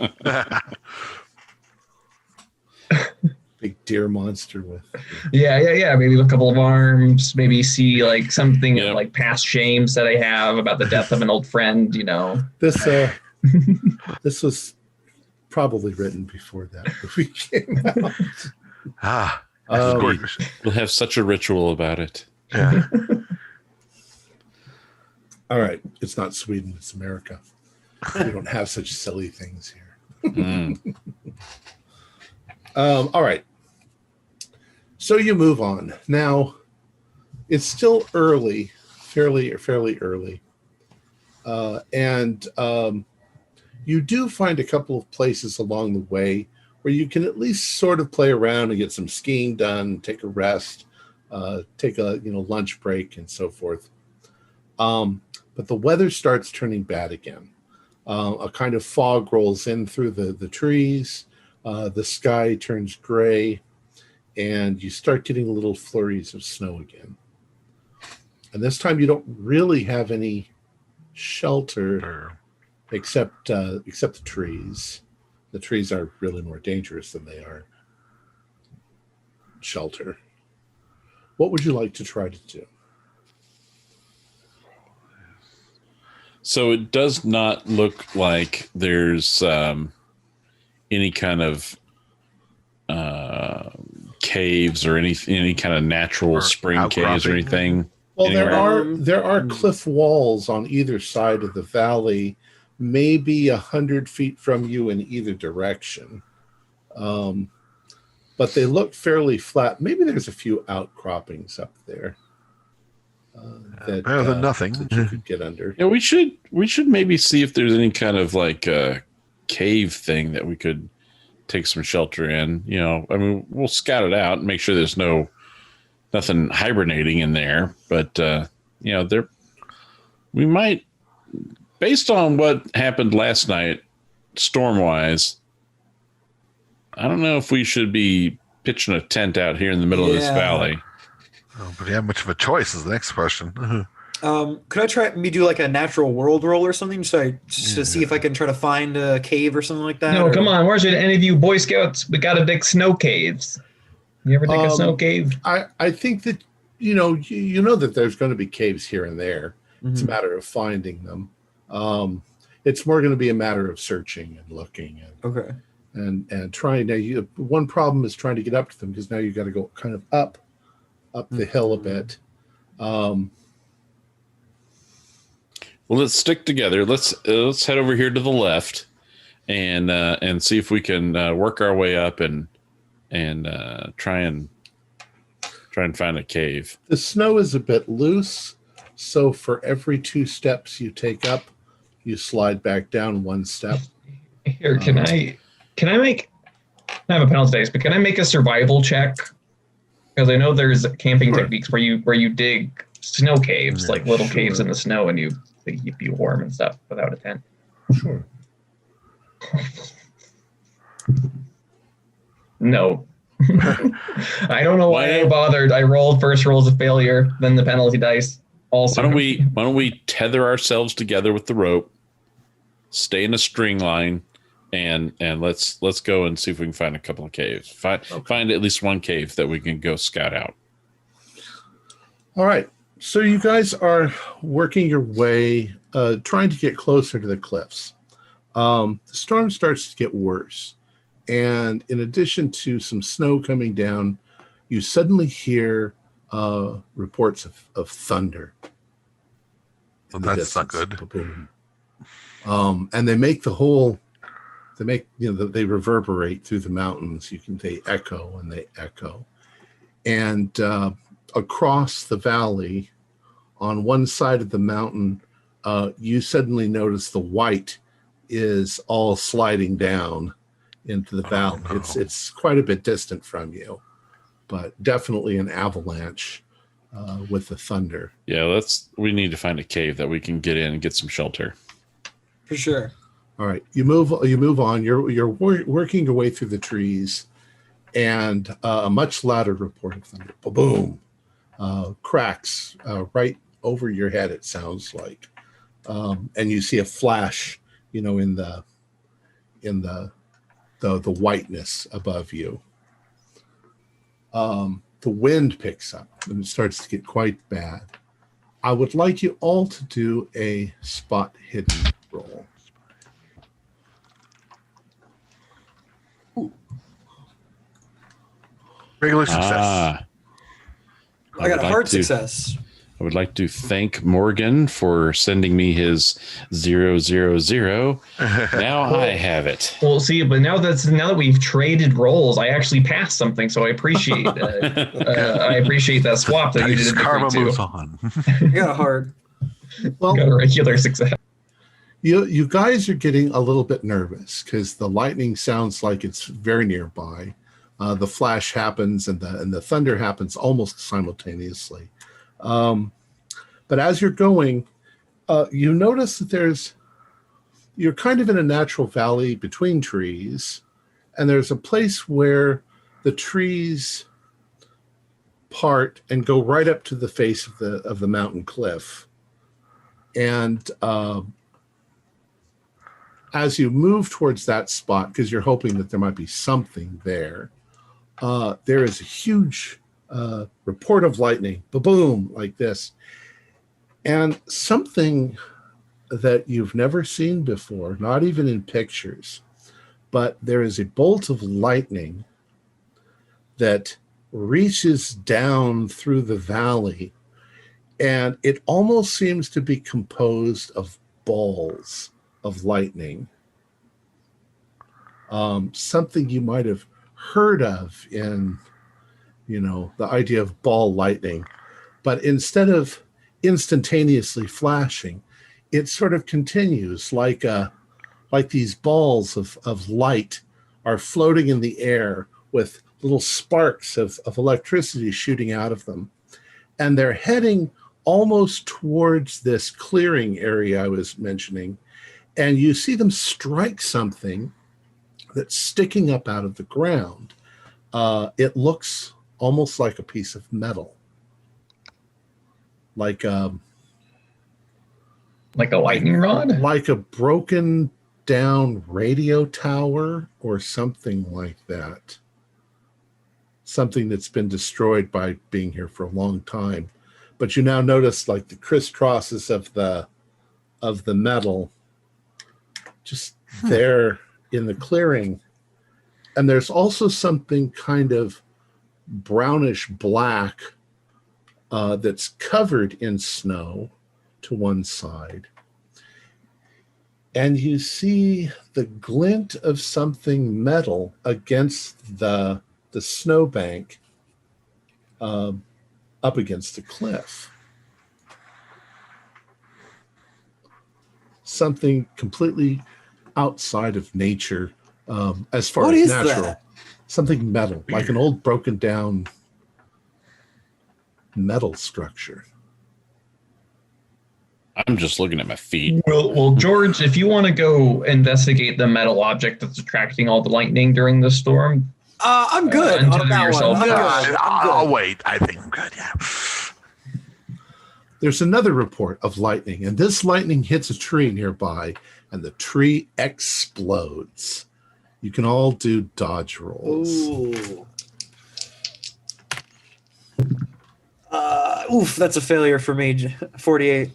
Big deer monster with. Yeah. Maybe a couple of arms. Maybe see like something like past shames that I have about the death of an old friend. This this was probably written before that movie came out. We'll have such a ritual about it. Yeah. All right, it's not Sweden, it's America. We don't have such silly things here. All right. So you move on. Now, it's still early, fairly early. And you do find a couple of places along the way where you can at least sort of play around and get some skiing done, take a rest, take a lunch break and so forth. But the weather starts turning bad again. A kind of fog rolls in through the trees. The sky turns gray, and you start getting little flurries of snow again. And this time you don't really have any shelter except the trees. The trees are really more dangerous than they are shelter. What would you like to try to do? So it does not look like there's any kind of caves or any kind of natural spring caves or anything. Well, anywhere. there are cliff walls on either side of the valley, maybe 100 feet from you in either direction. But they look fairly flat. Maybe there's a few outcroppings up there. Better than nothing. That you could get under. Yeah, we should maybe see if there's any kind of like a cave thing that we could take some shelter in. We'll scout it out and make sure there's nothing hibernating in there. But we might, based on what happened last night, storm-wise, I don't know if we should be pitching a tent out here in the middle of this valley. Oh, but you have much of a choice is the next question. Could I try me do like a natural world roll or something to see if I can try to find a cave or something like that? No, come on. Where's it? Any of you Boy Scouts? We got to dig snow caves. You ever dig a snow cave? I think that you know that there's going to be caves here and there. Mm-hmm. It's a matter of finding them. It's more going to be a matter of searching and looking and trying. Now, one problem is trying to get up to them because now you got to go kind of up the hill a bit. Well, let's stick together. Let's head over here to the left and see if we can work our way up and try and find a cave. The snow is a bit loose, so for every 2 steps you take up, you slide back down 1 step. Here, can I make? I have a penalty dice, but can I make a survival check? Because I know there's camping techniques where you dig snow caves, like little caves in the snow, and they keep you warm and stuff without a tent. Sure. No. I don't know why I bothered. I rolled first roll's a failure, then the penalty dice. Also, why don't we tether ourselves together with the rope, stay in a string line, and let's go and see if we can find a couple of caves. Find at least one cave that we can go scout out. All right. So you guys are working your way, trying to get closer to the cliffs. The storm starts to get worse. And in addition to some snow coming down, you suddenly hear reports of thunder. Well, that's not good. Boom. And they make they reverberate through the mountains. They echo and they echo. And across the valley, on one side of the mountain, you suddenly notice the white is all sliding down into the valley. No. It's quite a bit distant from you, but definitely an avalanche with the thunder. Yeah, we need to find a cave that we can get in and get some shelter. For sure. All right, you move on. You're working your way through the trees, and a much louder report of thunder. Boom, cracks right over your head. It sounds like, and you see a flash. In the whiteness above you. The wind picks up and it starts to get quite bad. I would like you all to do a spot hidden roll. Regular success. I got a hard success. I would like to thank Morgan for sending me his 000. Now I have it. Well, see, but now that we've traded roles, I actually passed something, so I appreciate that swap that you did. Karma moves on. You got a hard. Well, got a regular success. You guys are getting a little bit nervous because the lightning sounds like it's very nearby. The flash happens and the thunder happens almost simultaneously. But as you're going, you notice that you're kind of in a natural valley between trees, and there's a place where the trees part and go right up to the face of the mountain cliff. And as you move towards that spot, because you're hoping that there might be something there, there is a huge report of lightning, boom, like this. And something that you've never seen before, not even in pictures, but there is a bolt of lightning that reaches down through the valley, and it almost seems to be composed of balls of lightning. Something you might have heard of in the idea of ball lightning, but instead of instantaneously flashing, it sort of continues like these balls of light are floating in the air with little sparks of electricity shooting out of them. And they're heading almost towards this clearing area I was mentioning. And you see them strike something that's sticking up out of the ground. It looks almost like a piece of metal, like a lightning rod, like a broken down radio tower or something like that. Something that's been destroyed by being here for a long time. But you now notice like the crisscrosses of the metal just there in the clearing. And there's also something kind of brownish black that's covered in snow to one side. And you see the glint of something metal against the snowbank up against the cliff. Something completely outside of nature as far as natural. That? Something metal, like an old broken down metal structure. I'm just looking at my feet. Well, George, if you want to go investigate the metal object that's attracting all the lightning during the storm, I'm good. I'll wait. I think I'm good. Yeah. There's another report of lightning, and this lightning hits a tree nearby, and the tree explodes. You can all do dodge rolls. Ooh. Oof, that's a failure for me. 48.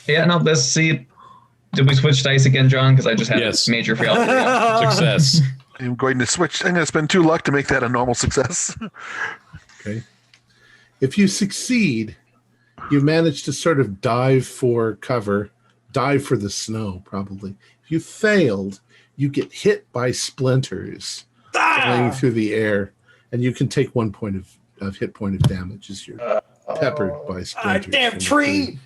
Yeah, no, let's see. Did we switch dice again, John? Because I just had a major failure. Success. I'm going to switch. I'm going to spend 2 luck to make that a normal success. Okay. If you succeed, you manage to sort of dive for cover, dive for the snow, probably. If you failed, you get hit by splinters flying through the air, and you can take 1 point of hit point of damage as you're peppered by splinters. Damn tree!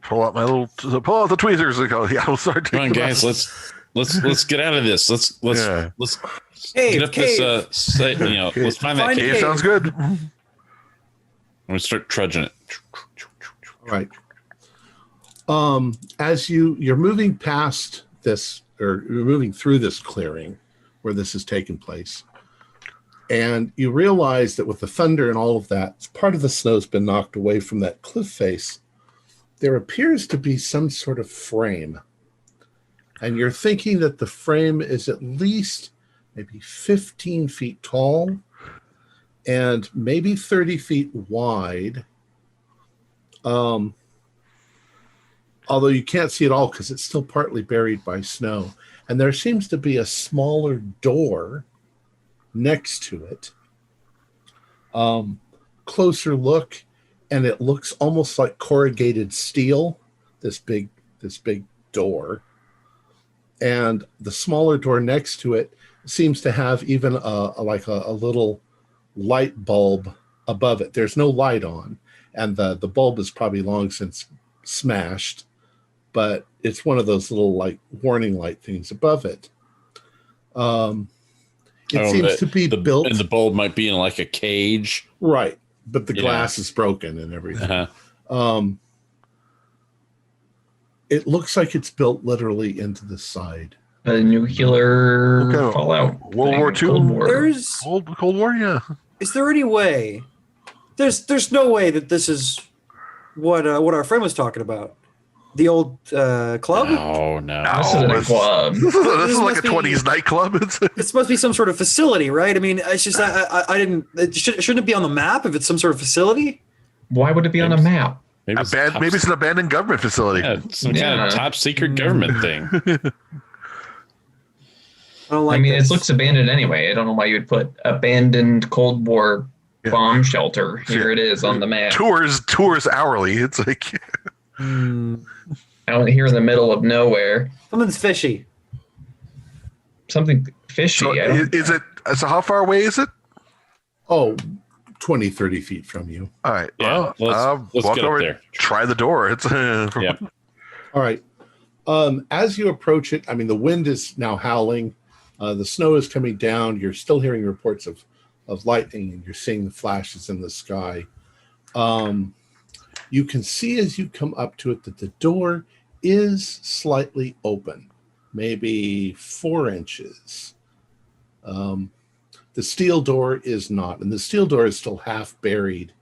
Pull out the tweezers and go. Yeah, we'll start. Come on, guys. Let's get out of this. Let's cave, get up cave. this. Let's find that cave. Cave sounds good. I'm gonna start trudging it. Right. As you're moving past this, or you're moving through this clearing where this has taken place, and you realize that with the thunder and all of that, part of the snow's been knocked away from that cliff face. There appears to be some sort of frame. And you're thinking that the frame is at least maybe 15 feet tall and maybe 30 feet wide. Although you can't see it all because it's still partly buried by snow. And there seems to be a smaller door next to it. Closer look, and it looks almost like corrugated steel, this big door. And the smaller door next to it seems to have even a little light bulb above it. There's no light on, and the bulb is probably long since smashed, but it's one of those little like warning light things above it. It seems to be built, and the bulb might be in like a cage, right? But the glass is broken and everything. Uh-huh. It looks like it's built literally into the side. A nuclear fallout. World War II. Cold War. Cold War, yeah. Is there any way? There's no way that this is what our friend was talking about. The old club? No. This isn't a club. This is like a 20s nightclub. This must be some sort of facility, right? I mean, it's just I didn't. Shouldn't it be on the map if it's some sort of facility? Why would it be on a map? Maybe it's an abandoned government facility. Yeah, some kind of top secret government thing. It looks abandoned anyway. I don't know why you would put abandoned Cold War bomb shelter. Here it is on the map. Tours hourly. It's like out here in the middle of nowhere. Something's fishy. Something fishy. So how far away is it? Oh, 20, 30 feet from you. All right. Yeah, let's walk get over up there. Try the door. It's Yeah. All right. As you approach it, I mean, the wind is now howling. The snow is coming down. You're still hearing reports of lightning, and you're seeing the flashes in the sky. You can see as you come up to it that the door is slightly open, maybe 4 inches. The steel door is not, and the steel door is still half buried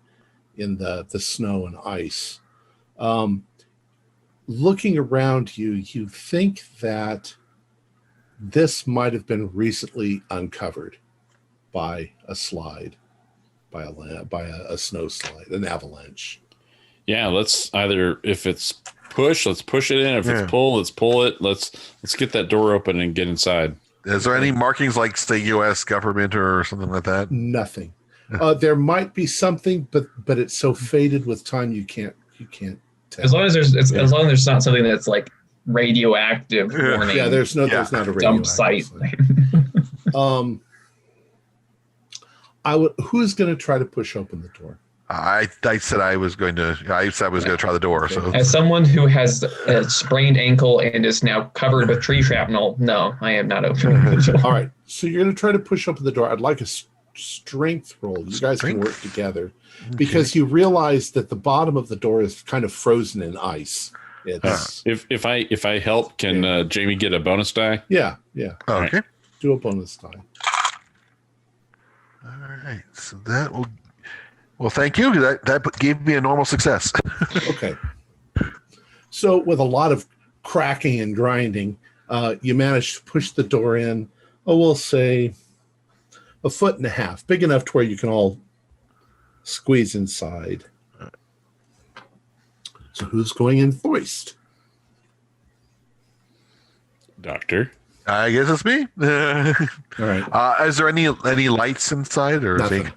in the snow and ice. Looking around you, you think that this might have been recently uncovered by a slide, by a snow slide, an avalanche. Yeah, let's either, if it's push, let's push it in. If it's pull, let's pull it. Let's get that door open and get inside. Is there any markings like, say, U.S. government or something like that? Nothing. There might be something, but it's so faded with time you can't tell. As long as there's not something that's like radioactive warning. Yeah, there's not a dump radioactive site. Who's going to try to push open the door? I said I was going to try the door. Okay. So As someone who has a sprained ankle and is now covered with tree shrapnel, no, I am not opening the door. All right, so you're going to try to push open the door. I'd like a strength roll. You guys can work together because you realize that the bottom of the door is kind of frozen in ice. It's If I help, can Jamie get a bonus die? yeah. okay. Do a bonus die. All right. So that will. Well, thank you. That gave me a normal success. Okay. So with a lot of cracking and grinding, you managed to push the door in. We'll say 1.5 feet, big enough to where you can all squeeze inside. So who's going in first? Doctor. I guess it's me. All right. Is there any lights inside or Nothing.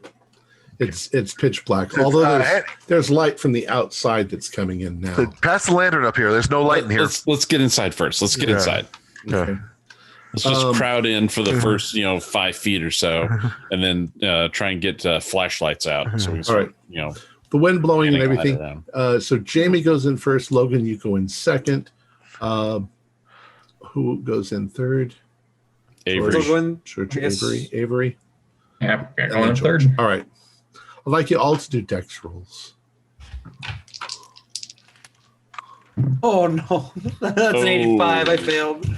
It's pitch black. Although there's light from the outside that's coming in now. Pass the lantern up here. There's no light in here. Let's get inside first. Let's get inside. Okay. Let's just crowd in for the first 5 feet or so, and then try and get flashlights out. So we can start, the wind blowing and everything. Around. So Jamie goes in first. Logan, you go in second. Who goes in third? Avery. George, Avery. Yeah, going in third. All right. I'd like you all to do dex rolls. Oh no, that's an 85. I failed.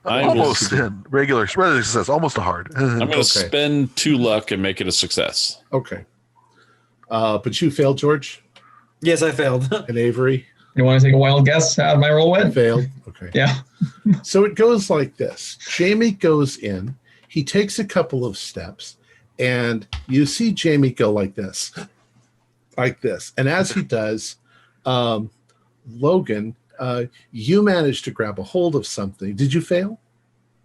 Almost regular success, almost a hard. I'm going to spend 2 luck and make it a success. Okay. But you failed, George? Yes, I failed. And Avery? You want to take a wild guess how my roll went? Failed. Okay. Yeah. So it goes like this. Jamie goes in. He takes a couple of steps, and you see Jamie go like this. Like this. And as he does, Logan, you managed to grab a hold of something. Did you fail?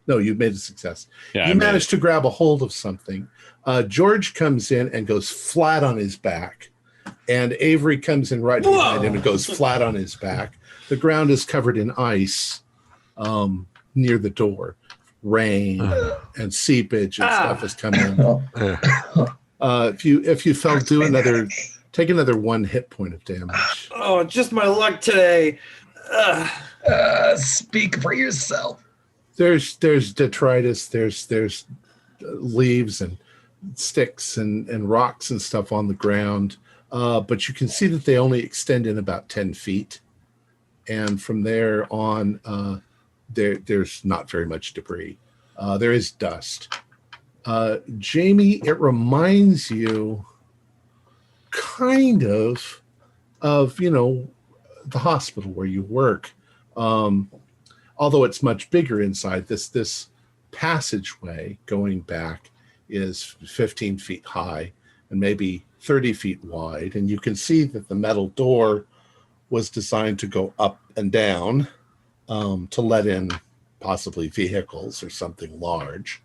No, you made a success. Yeah, you managed to grab a hold of something. George comes in and goes flat on his back. And Avery comes in right behind him and goes flat on his back. The ground is covered in ice near the door. Rain and seepage and stuff has come in. If you fell, take another 1 hit point of damage. Oh, just my luck today. Speak for yourself. There's detritus. There's leaves and sticks and rocks and stuff on the ground. But you can see that they only extend in about 10 feet. And from there on, there's not very much debris. There is dust. Jamie, it reminds you kind of the hospital where you work. Although it's much bigger inside, this passageway going back is 15 feet high and maybe 30 feet wide. And you can see that the metal door was designed to go up and down to let in possibly vehicles or something large.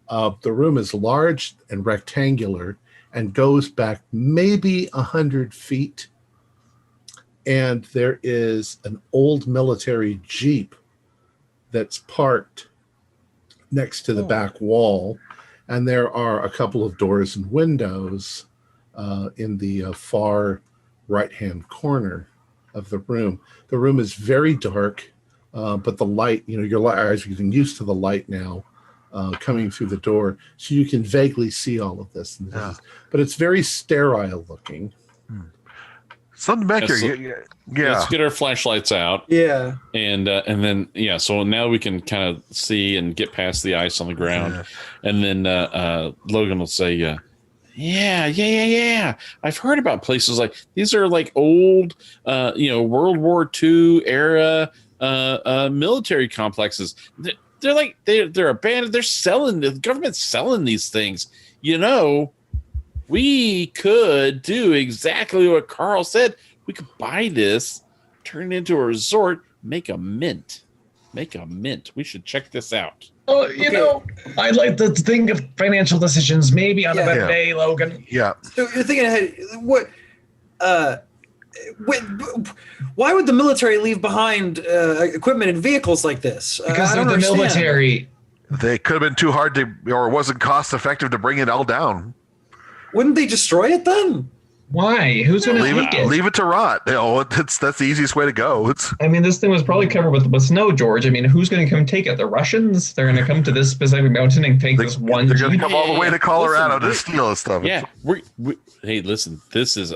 The room is large and rectangular and goes back maybe 100 feet. And there is an old military Jeep that's parked next to the back wall. And there are a couple of doors and windows in the far right-hand corner of the room. The room is very dark, but the light, your eyes are getting used to the light now coming through the door, so you can vaguely see all of this. But it's very sterile looking. Something back here. Yeah. Let's get our flashlights out. Yeah. And then, so now we can kind of see and get past the ice on the ground. Yeah. And then Logan will say, yeah. I've heard about places like these are like old, World War II era military complexes. They're like, they're abandoned. They're selling, the government's selling these things. We could do exactly what Carl said. We could buy this, turn it into a resort, make a mint. Make a mint. We should check this out. Oh, you know, I'd like to think of financial decisions maybe on a better day, Logan. Yeah. So you're thinking ahead. Why would the military leave behind equipment and vehicles like this? Because they're the military. They could have been too hard to, or it wasn't cost effective to bring it all down. Wouldn't they destroy it then? Why? Who's going to take it? Leave it to rot. That's the easiest way to go. I mean, this thing was probably covered with snow, George. I mean, who's going to come take it? The Russians? They're going to come to this specific mountain and take this one. They're going to come all the way to Colorado to steal this stuff. Yeah. Hey, listen. This is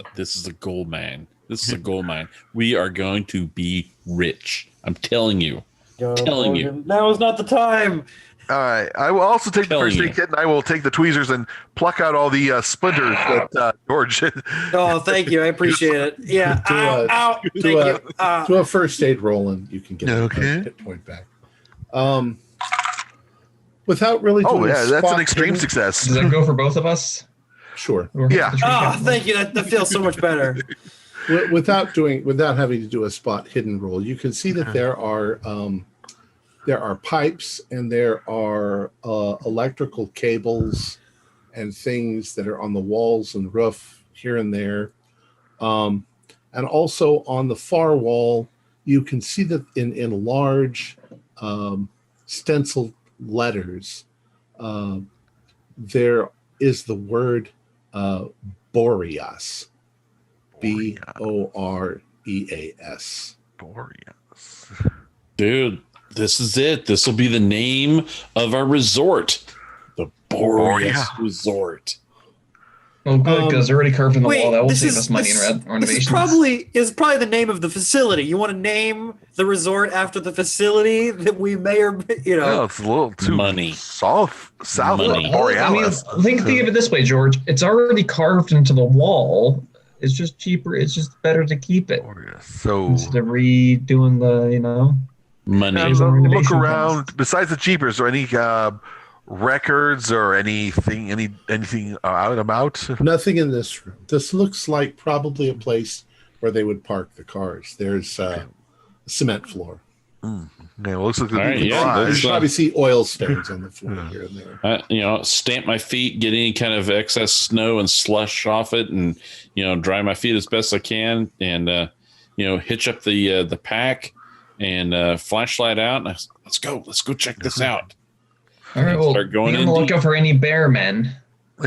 a gold mine. This is a gold mine. We are going to be rich. I'm telling you. Telling you. Now is not the time. All right. I will also take the first aid kit, and I will take the tweezers and pluck out all the splinters that George. Oh, thank you. I appreciate it. Yeah. To a first aid roll, and you can get a hit point back. Without really doing that's an extreme success. Does that go for both of us? Sure. Yeah. Oh, thank you. That feels so much better. Without having to do a spot hidden roll, you can see that there are pipes and there are electrical cables and things that are on the walls and roof here and there. And also on the far wall, you can see that in large stenciled letters, there is the word Boreas. Boreas. Boreas. Dude, this is it. This will be the name of our resort. The Boreas Resort. Oh, good, because they're already carved in the wall. That will save is- us money this- in renovations. This is probably the name of the facility. You want to name the resort after the facility that we may or No, it's a little too Money. south Money. of Borealis. I mean, think of it this way, George. It's already carved into the wall. It's just cheaper. It's just better to keep it So instead of redoing the, Money. look around. Besides the Jeepers, or any records or anything out and about? Nothing in this room. This looks like probably a place where they would park the cars. There's a cement floor. Yeah, well, looks like You probably see oil stains on the floor here and there. Stamp my feet, get any kind of excess snow and slush off it, and dry my feet as best I can, and hitch up the pack and flashlight out. And let's go check this out. All right, well, start going be on the lookout for any bear men.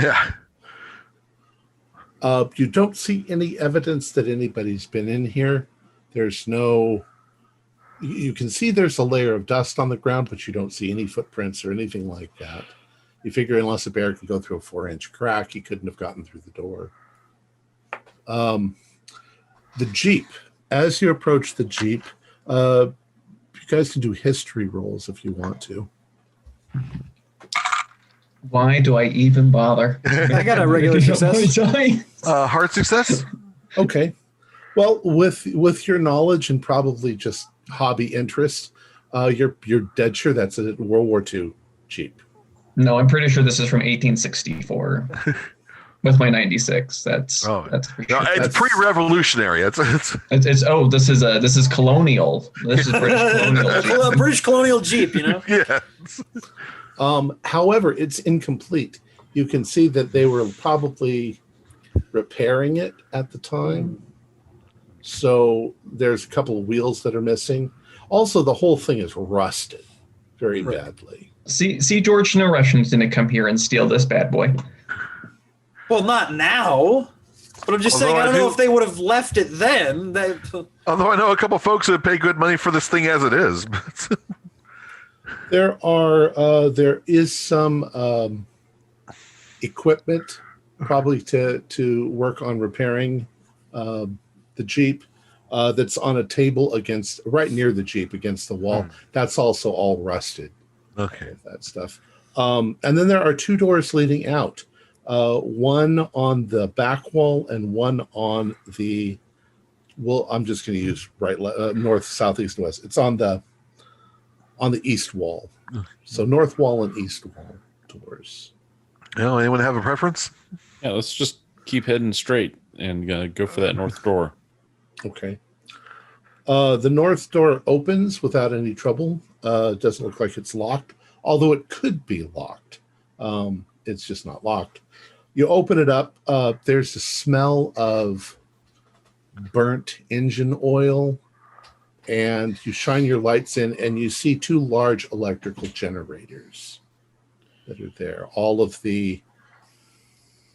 Yeah. You don't see any evidence that anybody's been in here. There's no. You can see there's a layer of dust on the ground, but you don't see any footprints or anything like that. You figure unless a bear could go through a 4-inch crack, he couldn't have gotten through the door. The Jeep. As you approach the Jeep, you guys can do history rolls if you want to. Why do I even bother? I got a regular success. Hard success? Okay. Well, with your knowledge and probably just hobby interest, you're dead sure that's a World War II Jeep. No, I'm pretty sure this is from 1864. With my 96, that's for sure. No, it's pre-revolutionary. This is colonial. This is British colonial Jeep. British colonial Jeep, Yeah. However, it's incomplete. You can see that they were probably repairing it at the time. So there's a couple of wheels that are missing. Also, the whole thing is rusted very badly. See, George, no Russians didn't come here and steal this bad boy. Well, not now. But I'm just saying, I don't know if they would have left it then. Although I know a couple folks that pay good money for this thing as it is. There is some equipment probably to work on repairing the Jeep that's on a table right near the Jeep against the wall. That's also all rusted. Okay. That stuff. And then there are 2 doors leading out. One on the back wall and one on the. Well, I'm just going to use north, south, east, and west. It's on the east wall. So north wall and east wall doors. Anyone have a preference? Yeah, let's just keep heading straight and go for that north door. Okay. The north door opens without any trouble. It doesn't look like it's locked, although it could be locked. It's just not locked. You open it up. There's a smell of burnt engine oil, and you shine your lights in, and you see two large electrical generators that are there. All of the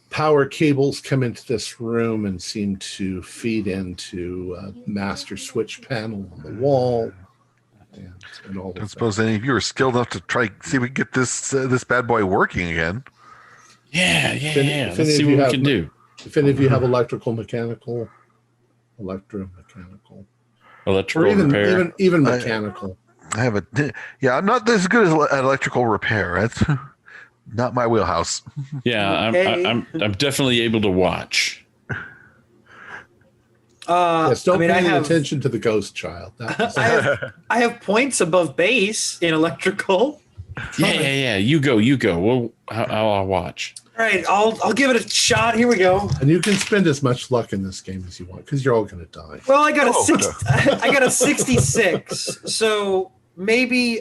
power cables come into this room and seem to feed into a master switch panel on the wall. And all I don't suppose any of you are skilled enough to try see if we can get this bad boy working again. Yeah. If Let's see what we can do. If any of you have electromechanical, Electrical or repair. even mechanical. I have I'm not as good as electrical repair. That's not my wheelhouse. Yeah, Okay. I'm definitely able to watch. Yes, don't pay I any have attention to the ghost child. I have points above base in electrical. Yeah. You go. Well, I'll watch. All right, I'll give it a shot. Here we go. And you can spend as much luck in this game as you want, because you're all going to die. Well, I got I got a 66. So maybe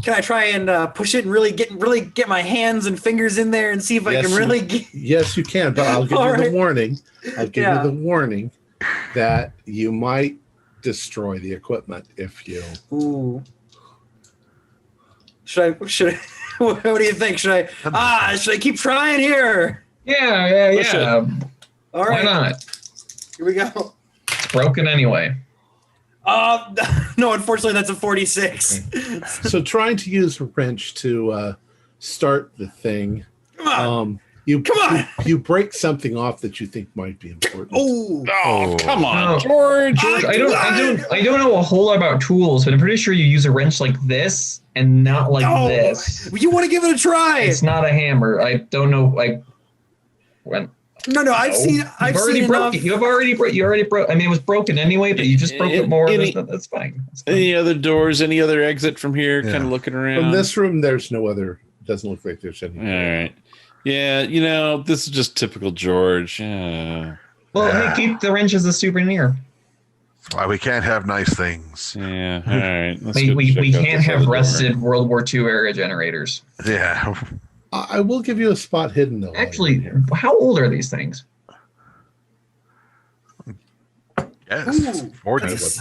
can I try and push it and really get my hands and fingers in there and see if I can really get... Yes, you can, but I'll give you the warning. I'll give you the warning that you might destroy the equipment if you... Ooh. Should I what do you think? Should I keep trying here? Yeah. All right. Why not? Here we go. It's broken anyway. No, unfortunately that's a 46. So trying to use a wrench to start the thing. Come on. You break something off that you think might be important. Oh, come on, No. George. I don't know a whole lot about tools, but I'm pretty sure you use a wrench like this and not like this. You want to give it a try? It's not a hammer. I don't know. No, I've seen enough. You already broke. I mean, it was broken anyway, but you just broke it more. That's fine. Any other doors? Any other exit from here? Kind of looking around. From this room, there's no other. Doesn't look like there's any. All right. Yeah, this is just typical George. Yeah. Well, hey, keep the wrench as a souvenir. That's why we can't have nice things. Yeah. All right. We can't have rusted World War II era generators. Yeah. I will give you a spot hidden though. Actually, how old are these things? Yes. Ooh, 40. it's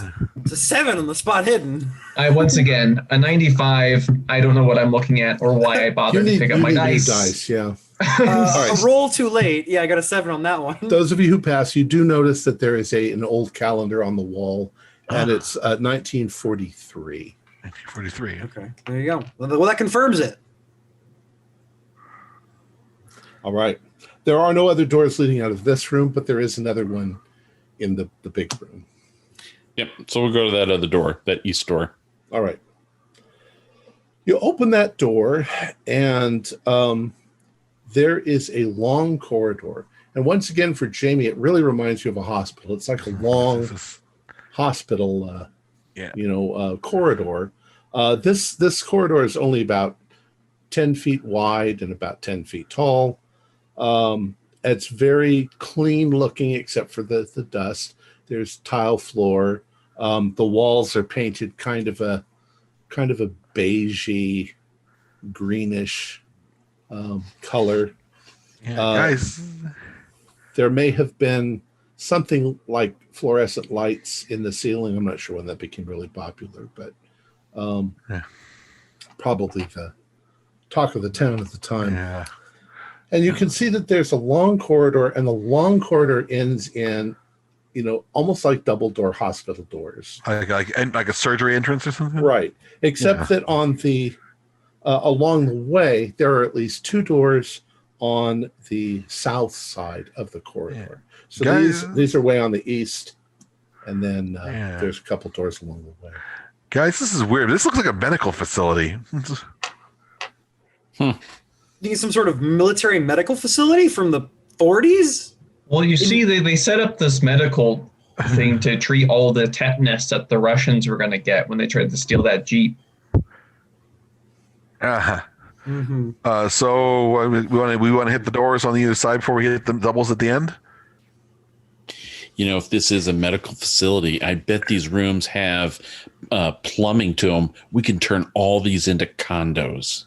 a 7 on the spot hidden. Once again, a 95. I don't know what I'm looking at or why I bothered to pick up my dice. Yeah. A roll too late. Yeah, I got a 7 on that one. Those of you who pass, you do notice that there is an old calendar on the wall, and it's 1943. 1943. Okay, there you go. Well, that confirms it. All right. There are no other doors leading out of this room, but there is another one in the big room. Yep. So we'll go to that other door, that east door. All right. You open that door, and there is a long corridor. And once again, for Jamie, it really reminds you of a hospital. It's like a long hospital, corridor. This corridor is only about 10 feet wide and about 10 feet tall. It's very clean looking, except for the dust. There's tile floor. The walls are painted kind of a beigey, greenish color. Yeah, guys. There may have been something like fluorescent lights in the ceiling. I'm not sure when that became really popular, but probably the talk of the town at the time. Yeah. And you can see that there's a long corridor, and the long corridor ends in, almost like double door hospital doors. Like a surgery entrance or something? Right. Except that on the along the way, there are at least two doors on the south side of the corridor. Yeah. So these are way on the east, and then there's a couple doors along the way. Guys, this is weird. This looks like a medical facility. You think some sort of military medical facility from the 40s? Well, you see, they set up this medical thing to treat all the tetanus that the Russians were going to get when they tried to steal that Jeep. Uh-huh. Mm-hmm. So we want to hit the doors on the other side before we hit the doubles at the end? if this is a medical facility, I bet these rooms have plumbing to them. We can turn all these into condos.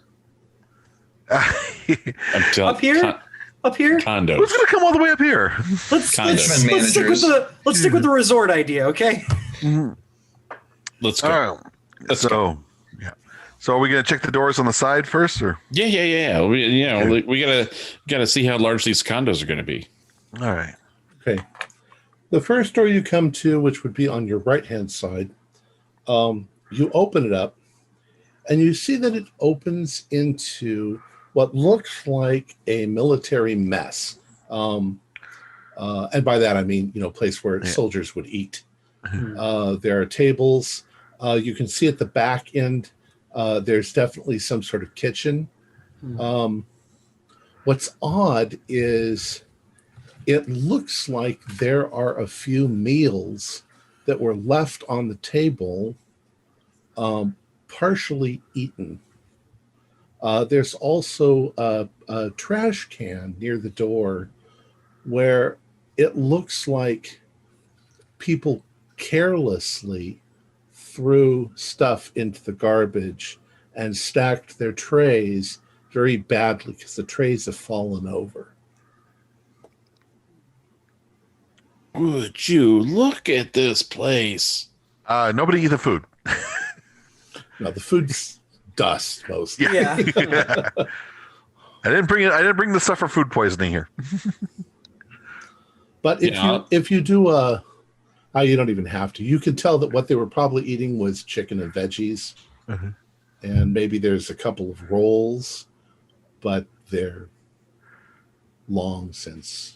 I'm telling Up here? Up here? condos. Who's going to come all the way up here? Let's stick with the resort idea, okay? Let's go. All right. Let's go. Yeah. So are we going to check the doors on the side first, or? Yeah. We gotta see how large these condos are going to be. All right. Okay. The first door you come to, which would be on your right-hand side, you open it up, and you see that it opens into what looks like a military mess. And by that, I mean, place where soldiers would eat. There are tables. You can see at the back end, there's definitely some sort of kitchen. What's odd is it looks like there are a few meals that were left on the table, partially eaten. There's also a trash can near the door where it looks like people carelessly threw stuff into the garbage and stacked their trays very badly because the trays have fallen over. Would you look at this place? Nobody eat the food. Now the food's dust mostly. Yeah. I didn't bring the stuff for food poisoning here. But if you do you don't even have to. You can tell that what they were probably eating was chicken and veggies, and maybe there's a couple of rolls, but they're long since.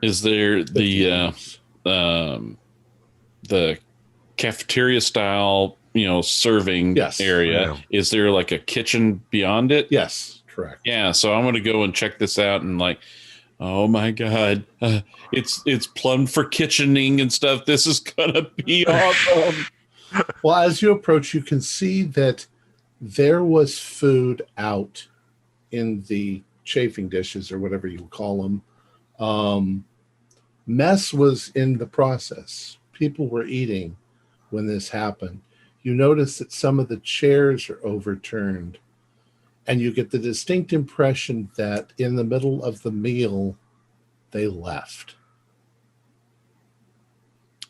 Is there the cafeteria style, serving area? Yeah. Is there like a kitchen beyond it? Yes, correct. Yeah, so I'm going to go and check this out and oh my God, it's plumbed for kitchening and stuff. This is going to be awesome. Well, as you approach, you can see that there was food out in the chafing dishes or whatever you call them. Mess was in the process. People were eating when this happened. You notice that some of the chairs are overturned, and you get the distinct impression that in the middle of the meal, they left.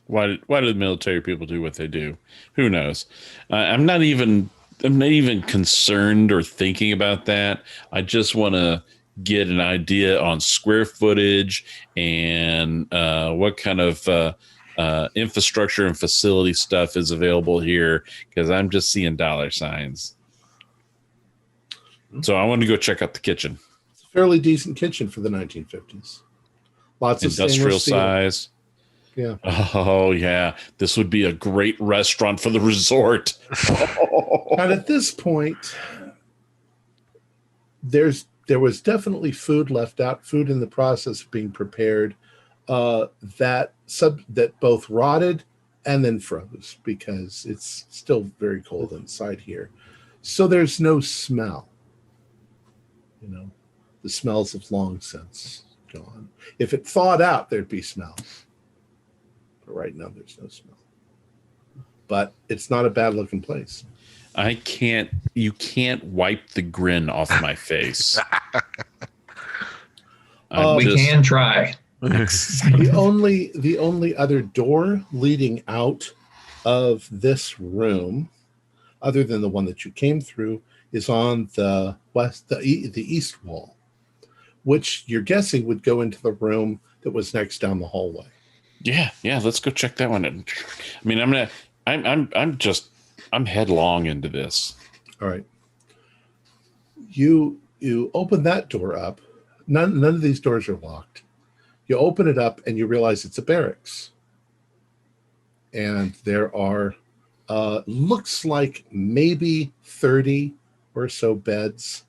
Why do the military people do what they do? Who knows? I'm not even concerned or thinking about that. I just want to get an idea on square footage and what kind of infrastructure and facility stuff is available here, because I'm just seeing dollar signs. So I want to go check out the kitchen. It's a fairly decent kitchen for the 1950s. Lots of industrial stainless steel. Size. Yeah. Oh yeah, this would be a great restaurant for the resort. And at this point, there was definitely food left out, food in the process of being prepared, that both rotted and then froze because it's still very cold inside here. So there's no smell. The smells have long since gone. If it thawed out, there'd be smell. But right now, there's no smell. But it's not a bad looking place. You can't wipe the grin off my face. We can try. The only other door leading out of this room, other than the one that you came through, is on the east wall, which you're guessing would go into the room that was next down the hallway. Yeah. Let's go check that one out. I mean, I'm headlong into this. All right. You open that door up. None of these doors are locked. You open it up and you realize it's a barracks. And there are looks like maybe 30 or so beds,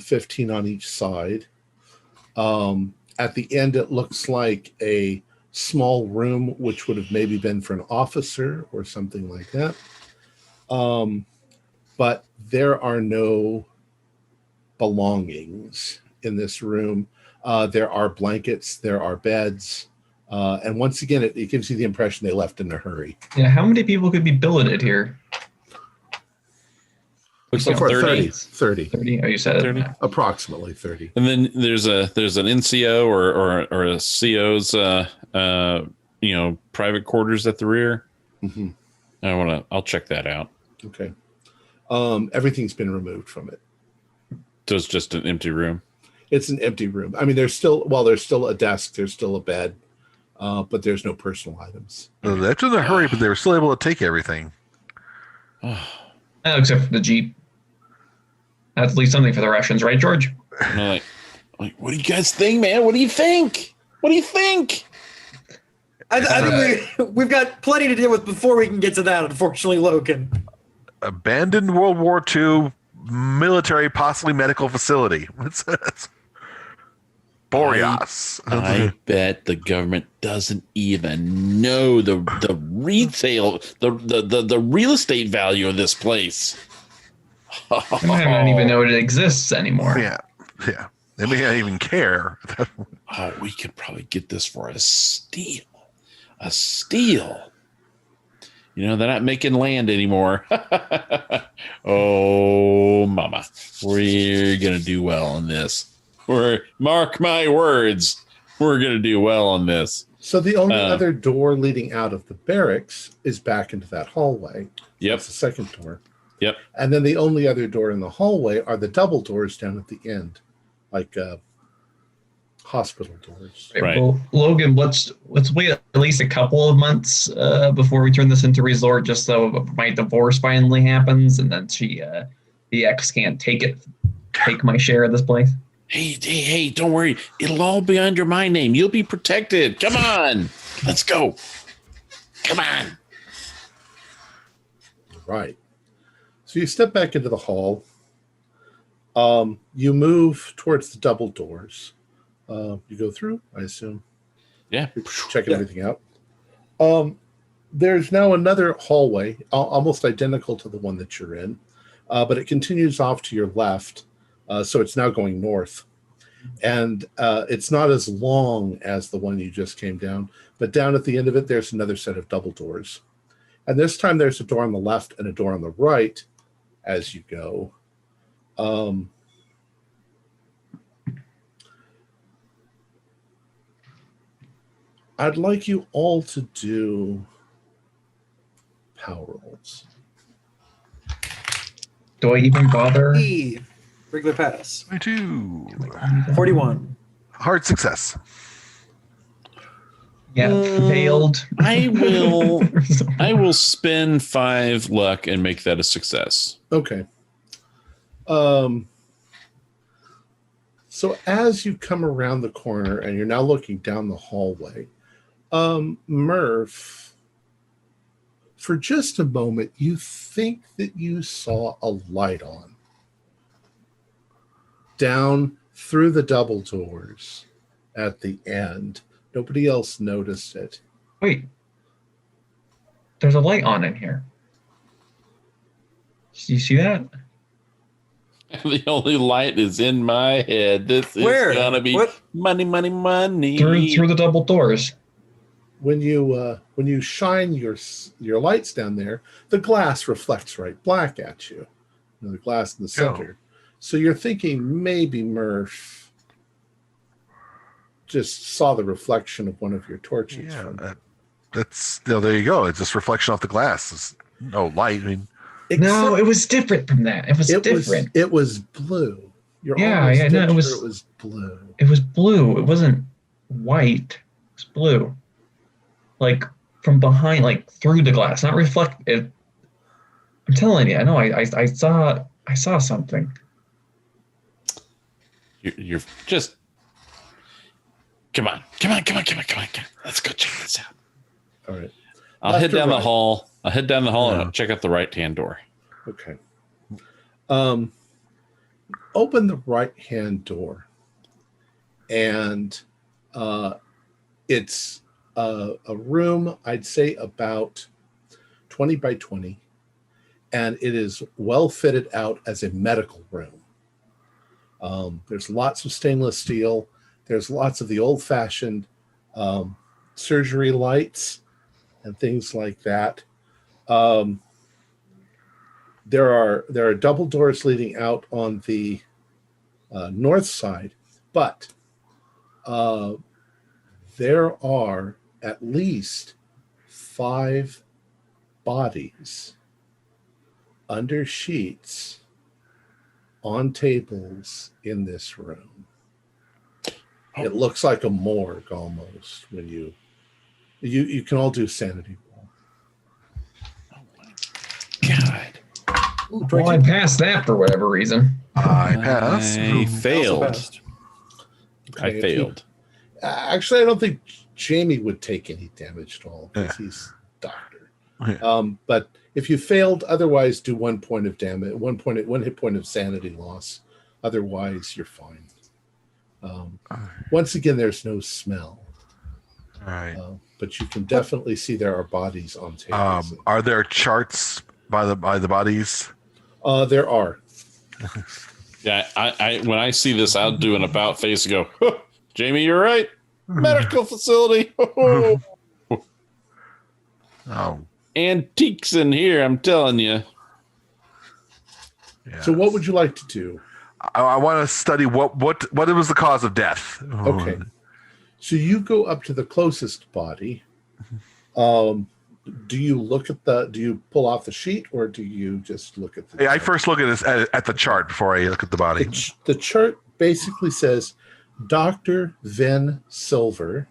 15 on each side. At the end, it looks like a small room, which would have maybe been for an officer or something like that. But there are no belongings in this room. There are blankets, there are beds, And once again, it gives you the impression they left in a hurry. Yeah, how many people could be billeted here? So far, 30. 30. Oh, you said 30? Approximately 30. And then there's an NCO or a CO's private quarters at the rear. Mm-hmm. I'll check that out. Okay. Everything's been removed from it. So it's just an empty room. It's an empty room. I mean, there's still a desk, there's still a bed, but there's no personal items. Well, that's in a hurry, but they were still able to take everything. Except for the Jeep. That's at least something for the Russians, right, George? Like, what do you guys think, man? What do you think? What do you think? I think we've got plenty to deal with before we can get to that, unfortunately, Logan. Abandoned World War II military, possibly medical facility. Boreas. I bet the government doesn't even know the retail, the real estate value of this place. They might not even know it exists anymore. Yeah. They may not even care. We could probably get this for a steal. A steal. They're not making land anymore. Oh, mama. We're going to do well on this. Mark my words. We're going to do well on this. So the only other door leading out of the barracks is back into that hallway. Yep. That's the second door. Yep. And then the only other door in the hallway are the double doors down at the end, like hospital doors. Right. Well, Logan, let's wait at least a couple of months before we turn this into resort, just so my divorce finally happens, and then the ex can't take my share of this place. Hey, don't worry. It'll all be under my name. You'll be protected. Come on. Let's go. Come on. Right. So you step back into the hall. You move towards the double doors. You go through, I assume. Yeah. You're checking everything out. There's now another hallway, almost identical to the one that you're in, but it continues off to your left. So it's now going north. And it's not as long as the one you just came down, but down at the end of it, there's another set of double doors. And this time there's a door on the left and a door on the right as you go. I'd like you all to do power rolls. Do I even bother? Regular pass. 22. 41. Hard success. Yeah, failed. I will spend 5 luck and make that a success. Okay. So as you come around the corner and you're now looking down the hallway, Murph, for just a moment, you think that you saw a light on down through the double doors at the end. Nobody else noticed it. Wait. There's a light on in here. Do you see that? The only light is in my head. This is gonna be money. Through the double doors. When you shine your lights down there, the glass reflects right black at you. The glass in the center. So you're thinking maybe Murph just saw the reflection of one of your torches. Yeah, that's there you go. It's just reflection off the glass. There's no light. I mean, no, it was different from that. It was different. It was blue. No, it was blue. It was blue. It wasn't white. It was blue. Like from behind, like through the glass, not reflected. I'm telling you, I know. I saw something. You're just come on. Let's go check this out. All right. I'll head down the hall. And I'll check out the right-hand door. Okay. Open the right-hand door, and it's a room, I'd say about 20 by 20, and it is well fitted out as a medical room. There's lots of stainless steel. There's lots of the old-fashioned surgery lights and things like that. There are double doors leading out on the north side, but there are at least 5 bodies under sheets on tables in this room. It looks like a morgue almost when you can all do sanity roll. Oh my God. Ooh, well, I passed that for whatever reason. I passed. I failed. passed. I failed. Actually, I don't think Jamie would take any damage at all because he's doctor. Yeah. But if you failed, otherwise do 1 point of damage, 1 hit point of sanity loss. Otherwise, you're fine. Once again, there's no smell. All right. But you can definitely see there are bodies on tables. Are there charts by the bodies? There are. Yeah, I when I see this, I'll do an about face and go, huh, Jamie, you're right. Medical facility. Oh. Antiques in here, I'm telling you. Yeah. So what would you like to do? I want to study what was the cause of death. Okay. So you go up to the closest body. Do you look at do you pull off the sheet or do you just look at the I first look at the chart before I look at the body. The chart basically says Dr. Vin Silver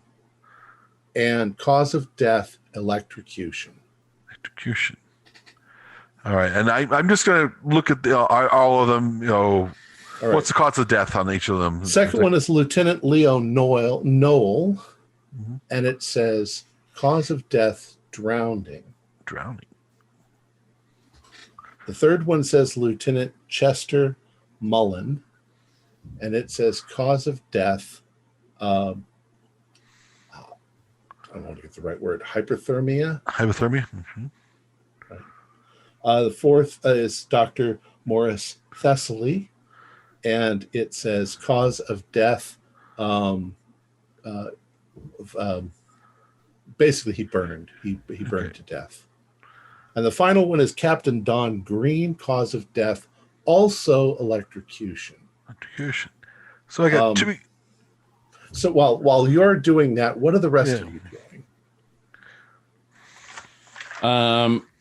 and cause of death, electrocution. Electrocution. All right. And I'm just going to look at all of them, All right. What's the cause of death on each of them? Second one is Lieutenant Leo Noel, and it says cause of death, drowning. Drowning. The third one says Lieutenant Chester Mullen, and it says cause of death, I don't want to get the right word, hyperthermia. Hypothermia. Mm-hmm. The fourth is Dr. Morris Thessaly, and it says cause of death. Basically, he burned. He burned to death. And the final one is Captain Don Green, cause of death, also electrocution. Electrocution. So I got two. So while you're doing that, what are the rest of you doing?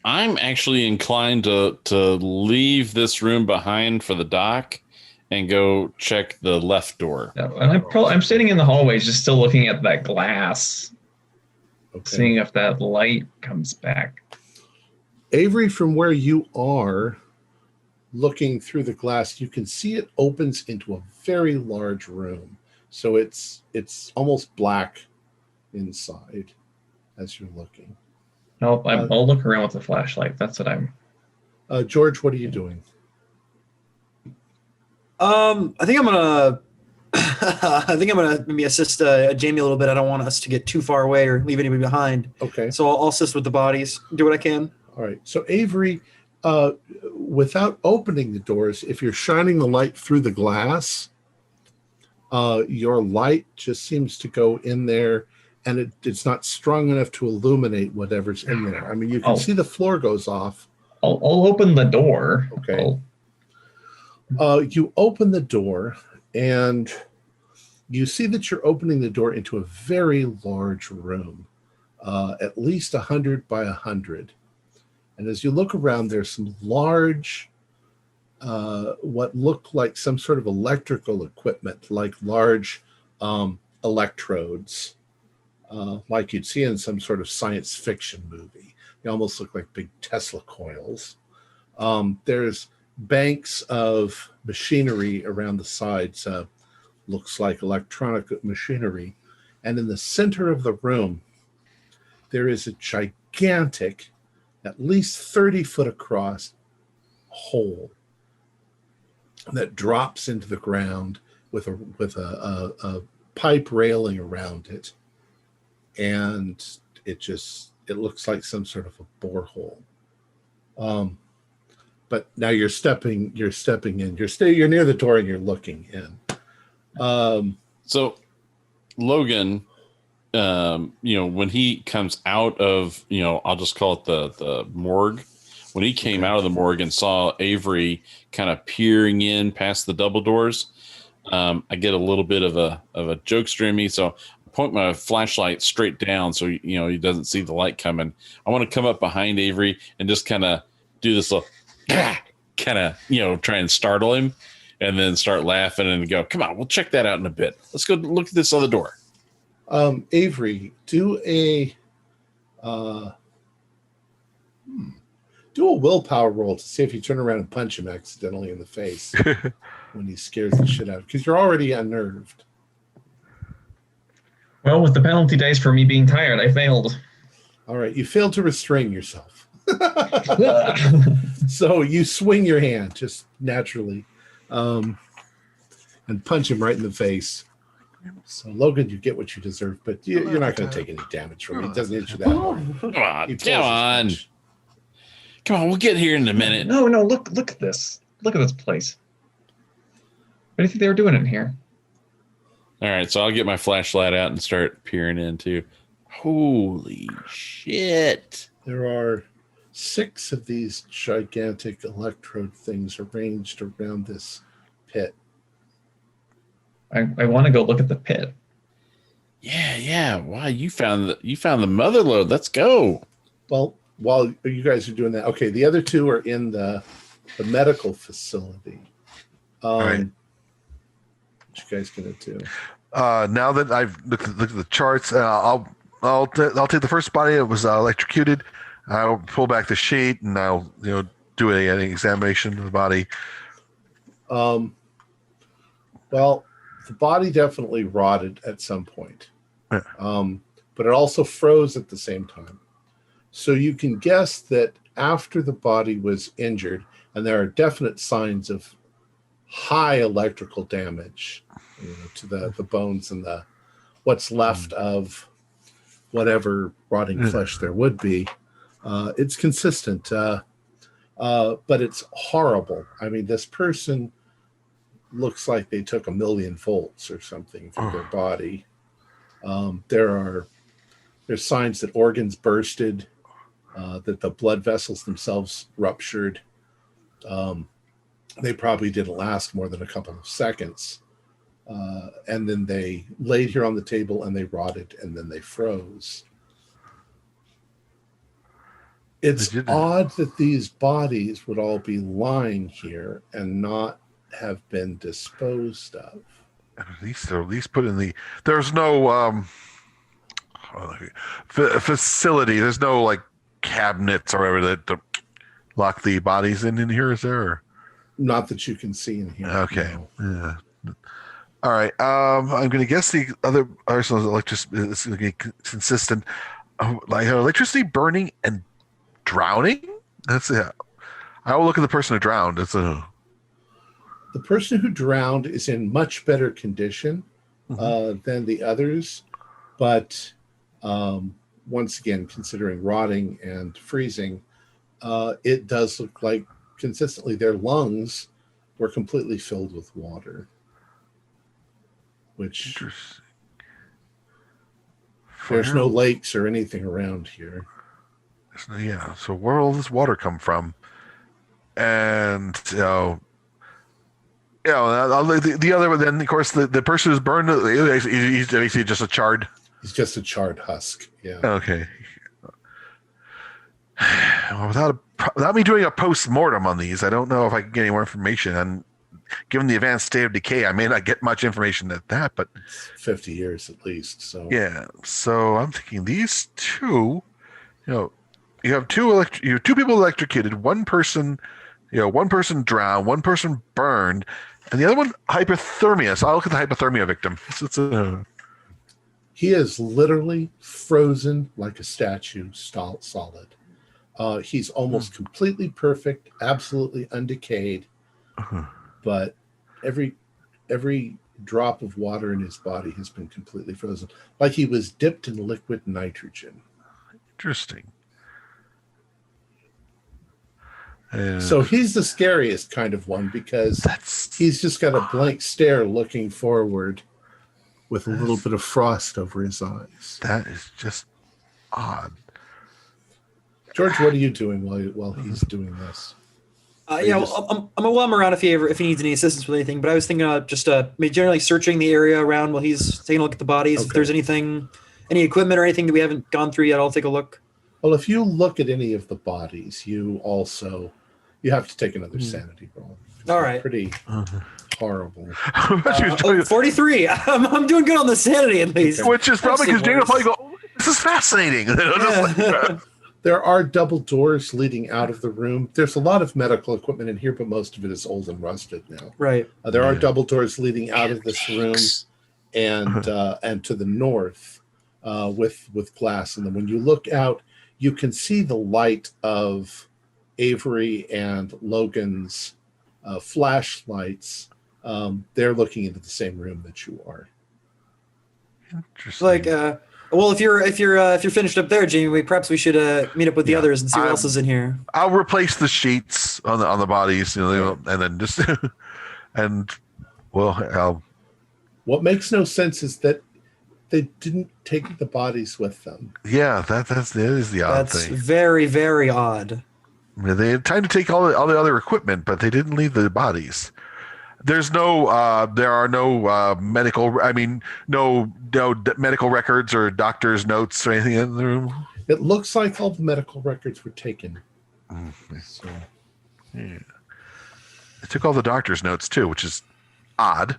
I'm actually inclined to leave this room behind for the doc and go check the left door. Yeah, and I'm sitting in the hallways, just still looking at that glass, seeing if that light comes back. Avery, from where you are looking through the glass, you can see it opens into a very large room. So it's almost black inside as you're looking. I'll look around with the flashlight. That's what I'm. George, what are you doing? I think I'm gonna maybe assist Jamie a little bit. I don't want us to get too far away or leave anybody behind. Okay. So I'll assist with the bodies, do what I can. All right. So Avery, without opening the doors, if you're shining the light through the glass, your light just seems to go in there, and it's not strong enough to illuminate whatever's in there. I mean, you can see the floor goes off. I'll open the door. Okay. You open the door, and you see that you're opening the door into a very large room, at least 100 by 100. And as you look around, there's some large, what look like some sort of electrical equipment, like large electrodes, like you'd see in some sort of science fiction movie. They almost look like big Tesla coils. There's banks of machinery around the sides, looks like electronic machinery. And in the center of the room, there is a gigantic, at least 30 foot across hole that drops into the ground with a pipe railing around it. And it looks like some sort of a borehole. But now you're stepping in. You're near the door and you're looking in. So, Logan, when he comes out of, I'll just call it the morgue. When he came out of the morgue and saw Avery kind of peering in past the double doors, I get a little bit of a joke streamy. So I point my flashlight straight down so he doesn't see the light coming. I want to come up behind Avery and just kind of do this little kind of try and startle him, and then start laughing and go, "Come on, we'll check that out in a bit. Let's go look at this other door." Avery, do a willpower roll to see if you turn around and punch him accidentally in the face when he scares the shit out of you, because you're already unnerved. Well, with the penalty dice for me being tired, I failed. All right, you failed to restrain yourself. So you swing your hand just naturally and punch him right in the face. So, Logan, you get what you deserve, but you're not going to take any damage from it. It doesn't hit you that hard. Come on, we'll get here in a minute. No, look at this. Look at this place. What do you think they were doing in here? All right, so I'll get my flashlight out and start peering into. Holy shit. There are 6 of these gigantic electrode things arranged around this pit. I want to go look at the pit. Yeah. Wow, you found the mother lode. Let's go. Well, while you guys are doing that, okay, the other 2 are in the medical facility. Right. What you guys gonna do? Now that I've looked at the charts, I'll take the first body that was electrocuted. I'll pull back the sheet and I'll do an examination of the body. Well, the body definitely rotted at some point, Yeah. but it also froze at the same time. So you can guess that after the body was injured, and there are definite signs of high electrical damage to the bones and the what's left of whatever rotting flesh there would be. It's consistent, but it's horrible. I mean, this person looks like they took 1,000,000 volts or something from their body. There's signs that organs bursted, that the blood vessels themselves ruptured. They probably didn't last more than a couple of seconds. And then they laid here on the table and they rotted and then they froze. It's odd that these bodies would all be lying here and not have been disposed of. At least put in the. There's no facility. There's no like cabinets or whatever that lock the bodies in here. Is there? Or? Not that you can see in here. Okay. No. Yeah. All right. I'm going to guess the other arsenal electricity is going to be consistent. Like electricity burning and drowning. That's it. I will look at the person who drowned. The person who drowned is in much better condition than the others, but once again, considering rotting and freezing, it does look like consistently their lungs were completely filled with water, which there's no lakes or anything around here. Yeah, so where will this water come from? And the other one, then of course the person who's burned, he's basically just a charred. He's just a charred husk. Yeah. Okay. Well, without me doing a post-mortem on these, I don't know if I can get any more information. And given the advanced state of decay, I may not get much information at that. But 50 years at least. So yeah. So I'm thinking these two. You have two people electrocuted. One person drowned. One person burned, and the other one hypothermia. So I'll look at the hypothermia victim. He is literally frozen like a statue, solid. He's almost completely perfect, absolutely undecayed, but every drop of water in his body has been completely frozen, like he was dipped in liquid nitrogen. Interesting. So he's the scariest kind of one because he's just got a blank stare looking forward with a little bit of frost over his eyes. That is just odd. George, what are you doing while he's doing this? I'm around if he needs any assistance with anything. But I was thinking just generally searching the area around while he's taking a look at the bodies. Okay. If there's any equipment or anything that we haven't gone through yet, I'll take a look. Well, if you look at any of the bodies, you have to take another sanity roll. All right. Pretty horrible. 43. I'm doing good on the sanity at least. Which is probably because Jane will probably go, oh, this is fascinating. There are double doors leading out of the room. There's a lot of medical equipment in here, but most of it is old and rusted now. Right. There are double doors leading out of this room and to the north with glass. And then when you look out, you can see the light of Avery and Logan's flashlights. They're looking into the same room that you are. Interesting. Like, well, if you're finished up there, Jamie, perhaps we should meet up with the others and see what else is in here. I'll replace the sheets on the bodies, and then just What makes no sense is that they didn't take the bodies with them. Yeah, that is the odd That's thing. very, very odd. I mean, they had time to take all the other equipment, but they didn't leave the bodies. There are no medical. I mean, no medical records or doctor's notes or anything in the room. It looks like all the medical records were taken. So, yeah. They took all the doctor's notes too, which is odd.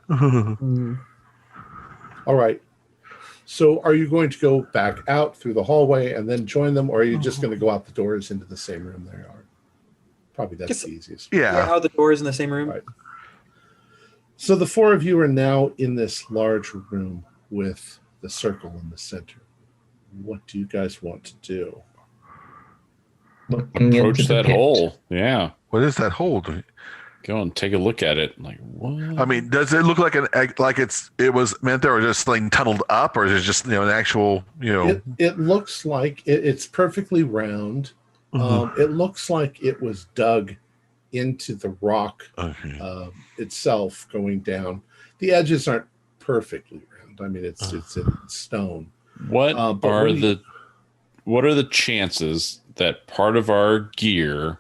All right. So are you going to go back out through the hallway and then join them, or are you just going to go out the doors into the same room they are? Probably that's the easiest. Yeah. How the doors in the same room. Right. So the four of you are now in this large room with the circle in the center. What do you guys want to do? Approach that hole. Yeah. What is that hole? Go and take a look at it. Like, what? I mean, does it look like it was meant there, or just like tunneled up, or is it just an actual It looks like it's perfectly round. It looks like it was dug into the rock itself going down. The edges aren't perfectly round. I mean, it's in stone. What are the chances that part of our gear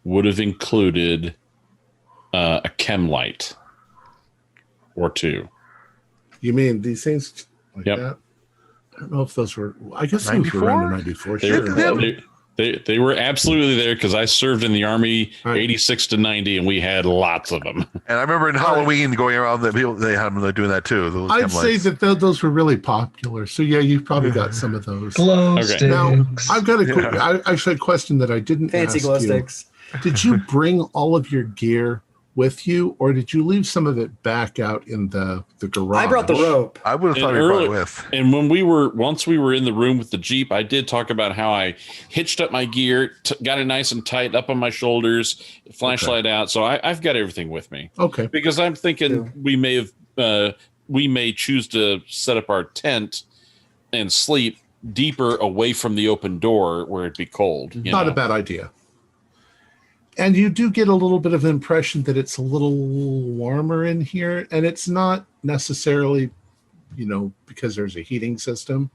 would have included a chem light or two? You mean these things like that? I don't know if those were. I guess those were around the 94. They were absolutely there because I served in the Army 86 to 90, and we had lots of them. And I remember in Halloween going around, they had them doing that too. I'd say that those were really popular. So yeah, you probably got some of those. Glow sticks. Now I've got a question that I didn't Fancy ask glow you. sticks. Did you bring all of your gear with you, or did you leave some of it back out in the garage? I brought the rope. I would have thought you brought it with. And once we were in the room with the Jeep, I did talk about how I hitched up my gear, got it nice and tight up on my shoulders, flashlight out. So I've got everything with me. Okay. Because I'm thinking we may choose to set up our tent and sleep deeper away from the open door where it'd be cold. Not a bad idea. And you do get a little bit of impression that it's a little warmer in here, and it's not necessarily, because there's a heating system,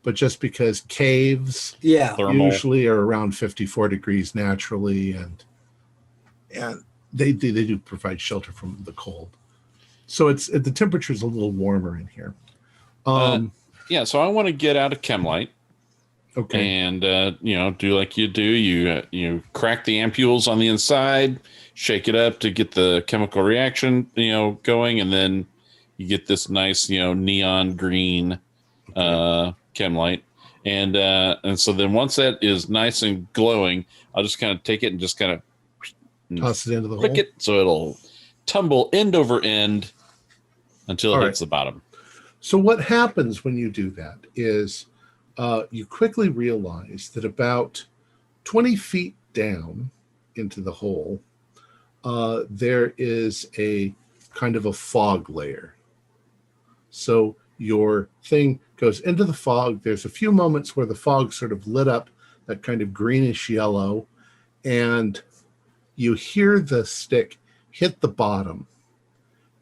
but just because caves usually are around 54 degrees naturally, and they do provide shelter from the cold. So the temperature is a little warmer in here. So I want to get out a chem light. Okay. And do like you do. You crack the ampules on the inside, shake it up to get the chemical reaction going, and then you get this nice neon green chem light. And so then once that is nice and glowing, I'll just kind of take it and just kind of toss it into the hole. Click it so it'll tumble end over end until it hits the bottom. So what happens when you do that is you quickly realize that about 20 feet down into the hole, there is a kind of a fog layer. So your thing goes into the fog. There's a few moments where the fog sort of lit up that kind of greenish yellow, and you hear the stick hit the bottom.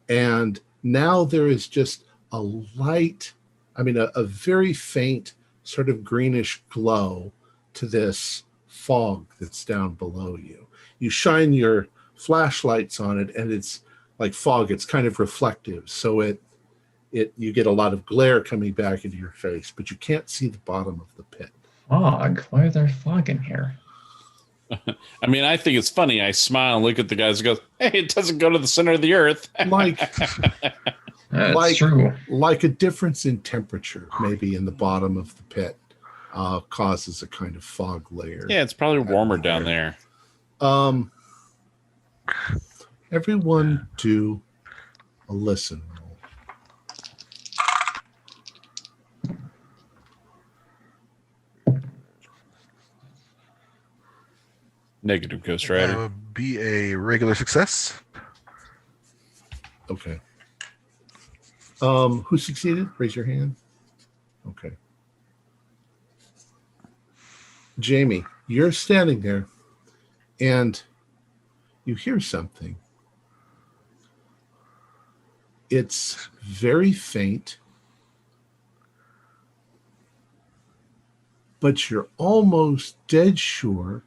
And now there is just a light, a very faint sort of greenish glow to this fog that's down below you. You shine your flashlights on it, and it's like fog. It's kind of reflective, so you get a lot of glare coming back into your face, but you can't see the bottom of the pit. Fog? Why is there fog in here? I think it's funny. I smile and look at the guys and go, hey, it doesn't go to the center of the earth. That's true. Like a difference in temperature, maybe in the bottom of the pit, causes a kind of fog layer. Yeah, it's probably warmer down there. Everyone do a listen roll. Negative, Ghost Rider. That would be a regular success. Okay. Who succeeded? Raise your hand. Okay. Jamie, you're standing there and you hear something. It's very faint, but you're almost dead sure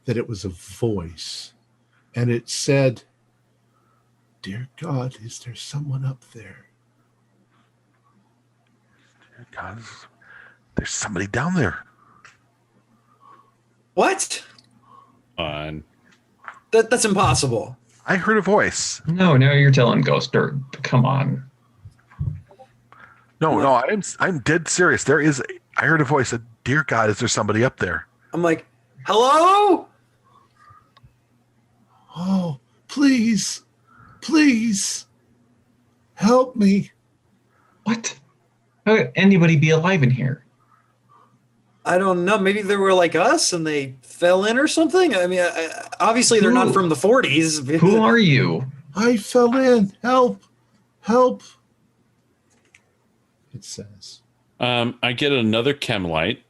that it was a voice. And it said, "Dear God, is there someone up there?" Dear God, there's somebody down there. What? On. That's impossible. I heard a voice. No, you're telling Ghost Dirt. Come on. No, I'm dead serious. I heard a voice that, "Dear God, is there somebody up there?" I'm like, hello? Oh, please, help me. What? How could anybody be alive in here? I don't know. Maybe they were like us and they fell in or something. Obviously they're not from the 40s. Who are you? I fell in. Help. It says. I get another chem light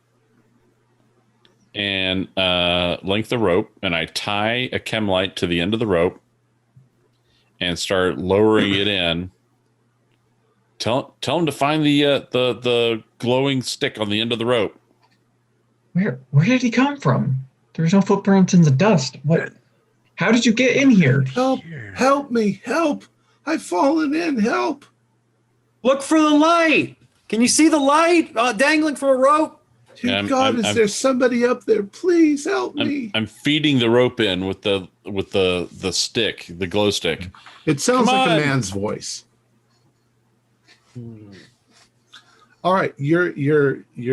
and length of rope, and I tie a chem light to the end of the rope and start lowering it in. Tell him to find the glowing stick on the end of the rope. Where did he come from? There's no footprints in the dust. What? How did you get in here? Help me. I've fallen in. Help. Look for the light. Can you see the light dangling from a rope? Dear God, is there somebody up there? Please help me. I'm feeding the rope in with the stick, the glow stick. It sounds like a man's voice. All right, you're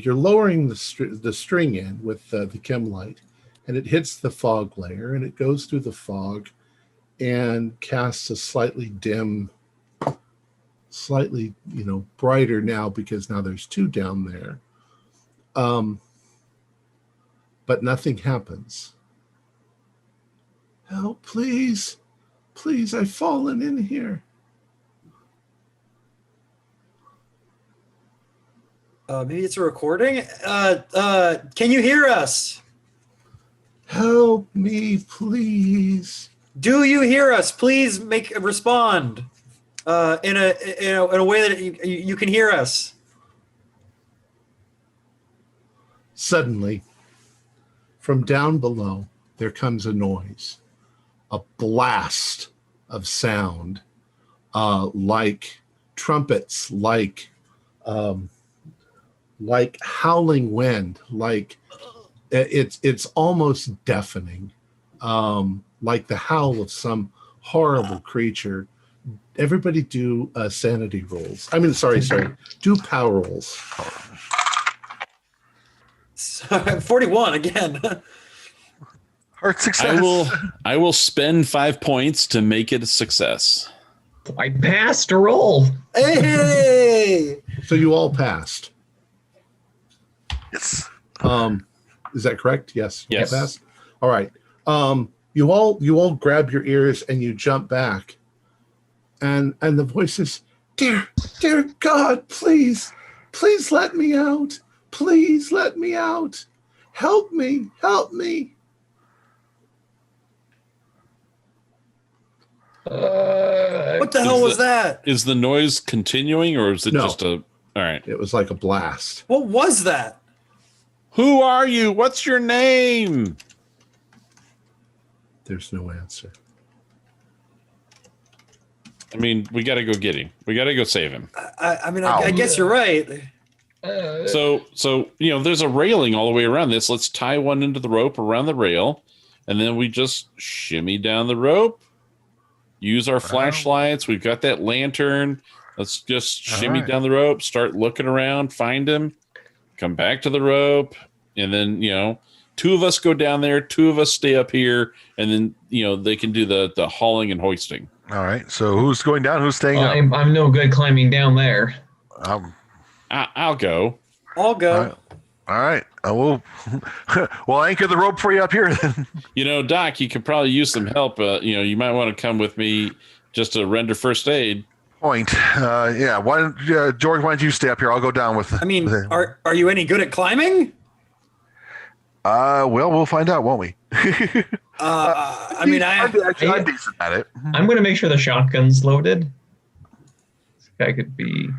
lowering the string in with the chem light, and it hits the fog layer, and it goes through the fog and casts a slightly dim, slightly brighter now, because now there's two down there. But nothing happens. Help, please, I've fallen in here. Maybe it's a recording. Can you hear us? Help me, please. Do you hear us? Please respond in a way that you can hear us. Suddenly, from down below, there comes a noise, a blast of sound, like trumpets, like howling wind, like it's almost deafening, like the howl of some horrible creature. Everybody do sanity rolls. Do power rolls. 41 again. Hard success. I will spend 5 points to make it a success. I passed a roll. Hey! So you all passed. Yes. Is that correct? Yes. Yes. You passed? All right. You all grab your ears and you jump back, and the voice says, "Dear God, please let me out. Please let me out. Help me. What What the hell was that? Is the noise continuing, or is it just a? All right. It was like a blast. What was that? Who are you? What's your name? There's no answer. I mean, we got to go get him. We got to go save him. I guess you're right. So there's a railing all the way around this. Let's tie one into the rope around the rail, and then we just shimmy down the rope. Use our flashlights. We've got that lantern. Let's just shimmy down the rope, start looking around, find him, come back to the rope, and then, two of us go down there, two of us stay up here, and then, they can do the hauling and hoisting. All right. So who's going down? Who's staying up? I'm no good climbing down there. I'll go. I'll go. All right. We'll anchor the rope for you up here then. Doc, you could probably use some help. You might want to come with me just to render first aid. Point. Yeah. George, why don't you stay up here? I'll go down with. Are you any good at climbing? Well, we'll find out, won't we? I'm decent at it. I'm going to make sure the shotgun's loaded. This guy could be,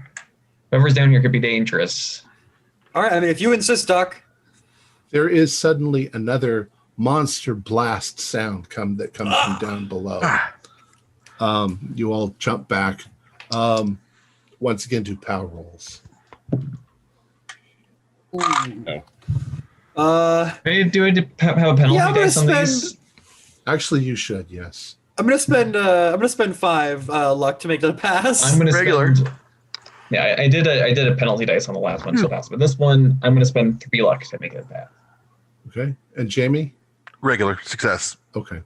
whoever's down here could be dangerous. All right. If you insist, Doc. There is suddenly another monster blast sound that comes from down below. You all jump back. Once again, do power rolls. No. Do I have a penalty dice on these? Actually, you should. Yes. I'm gonna spend 5 luck to make that a pass. I'm gonna regular. Yeah, I did a penalty dice on the last one, so pass. But this one, I'm gonna spend 3 luck to make it a pass. Okay. And Jamie? Regular success. Okay.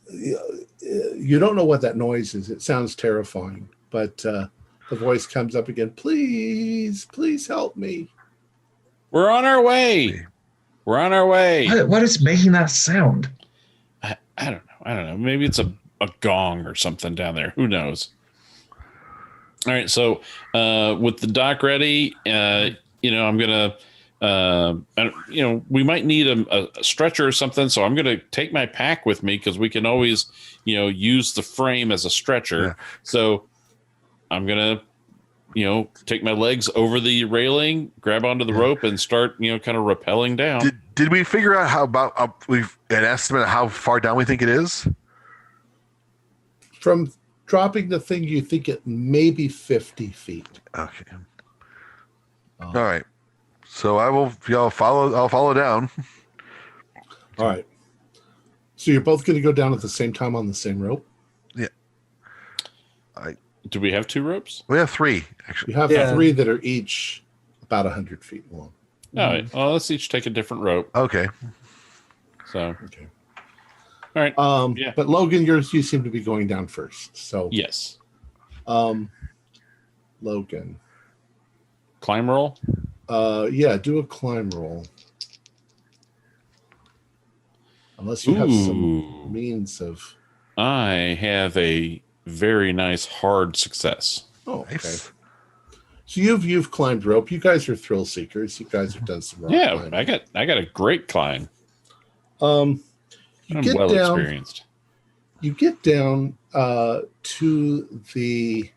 You don't know what that noise is. It sounds terrifying, but the voice comes up again. Please help me. We're on our way. We're on our way. What is making that sound? I don't know. Maybe it's a gong or something down there. Who knows? All right. So with the dock ready, I'm gonna. We might need a stretcher or something, so I'm going to take my pack with me because we can always, use the frame as a stretcher. Yeah. So I'm going to, take my legs over the railing, grab onto the rope, and start, kind of rappelling down. Did we figure out how about we've an estimate of how far down we think it is? From dropping the thing, you think it may be 50 feet. Okay. All right. So I'll follow down. All right. So you're both going to go down at the same time on the same rope? Yeah. Do we have 2 ropes? We have 3, actually. You have 3 that are each about 100 feet long. All right. Well, let's each take a different rope. Okay. So. Okay. All right. Yeah. But Logan, you seem to be going down first. So. Yes. Logan. Climb roll? Yeah, do a climb roll. Unless you have some means of. I have a very nice hard success. Oh, okay. Nice. So you've climbed rope. You guys are thrill seekers. You guys have done some rope climbing. I got a great climb. I'm well experienced. You get down to the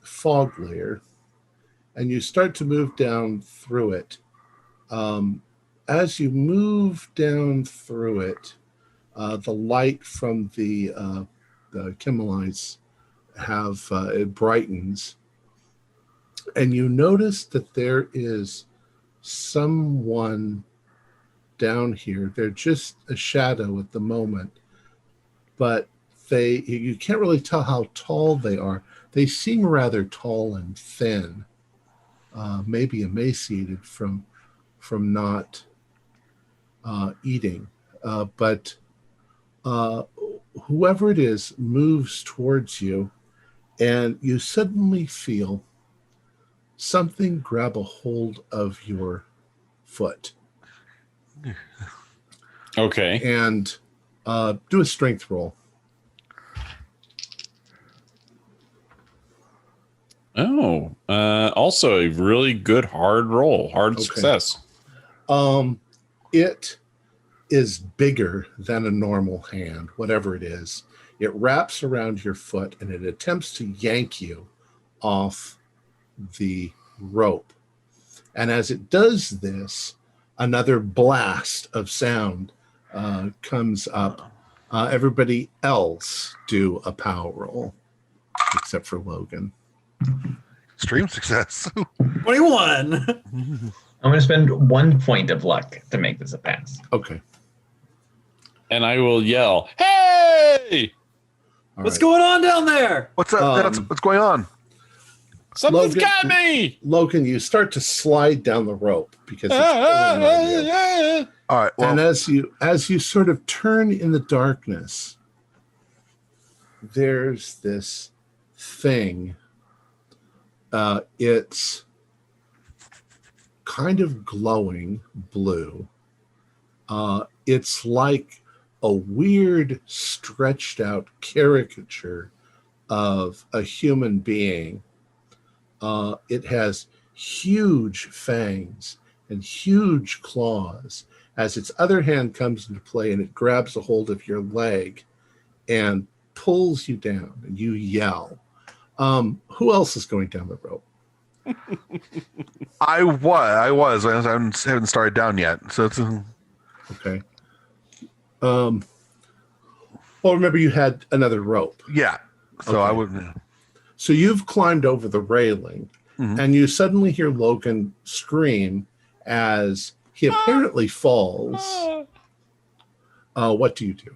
fog layer. And you start to move down through it. As you move down through it, the light from the chemolites it brightens, and you notice that there is someone down here. They're just a shadow at the moment, but you can't really tell how tall they are. They seem rather tall and thin. Maybe emaciated from not eating, but whoever it is moves towards you, and you suddenly feel something grab a hold of your foot. Okay. And do a strength roll. Oh, also a really good hard roll, hard success. It is bigger than a normal hand, whatever it is. It wraps around your foot and it attempts to yank you off the rope. And as it does this, another blast of sound comes up. Everybody else do a power roll, except for Logan. Extreme success. 21. I'm going to spend 1 point of luck to make this a pass. Okay. And I will yell, "Hey! What's going on down there? What's that? What's going on? Something's Logan, got me!" Logan, you start to slide down the rope because it's pulling on you. All right. Well, And as you sort of turn in the darkness, there's this thing. It's kind of glowing blue. It's like a weird stretched out caricature of a human being. It has huge fangs and huge claws as its other hand comes into play and it grabs a hold of your leg and pulls you down and you yell. Who else is going down the rope? I was. I haven't started down yet. So it's Okay. Well, remember you had another rope. yeah. So Okay. I would. So you've climbed over the railing and you suddenly hear Logan scream as he apparently falls. What do you do?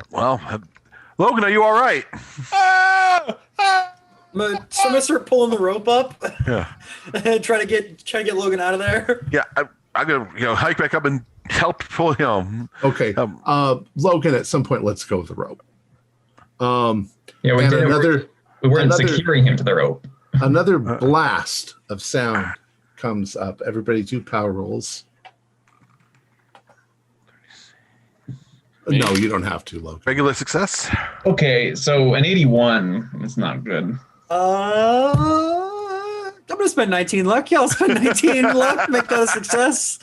Well, Logan, are you all right? I'm gonna start pulling the rope up Yeah. and try to get Logan out of there. Yeah. I'm gonna hike back up and help pull him. Okay. Logan, at some point, let's go with the rope. Yeah, we And didn't. We weren't securing him to the rope. Another blast of sound comes up. Everybody do power rolls. No, you don't have to, Logan. Regular success. Okay, so an 81 is not good. I'm gonna spend 19 luck. Yeah, I'll spend 19 luck. Make that a success.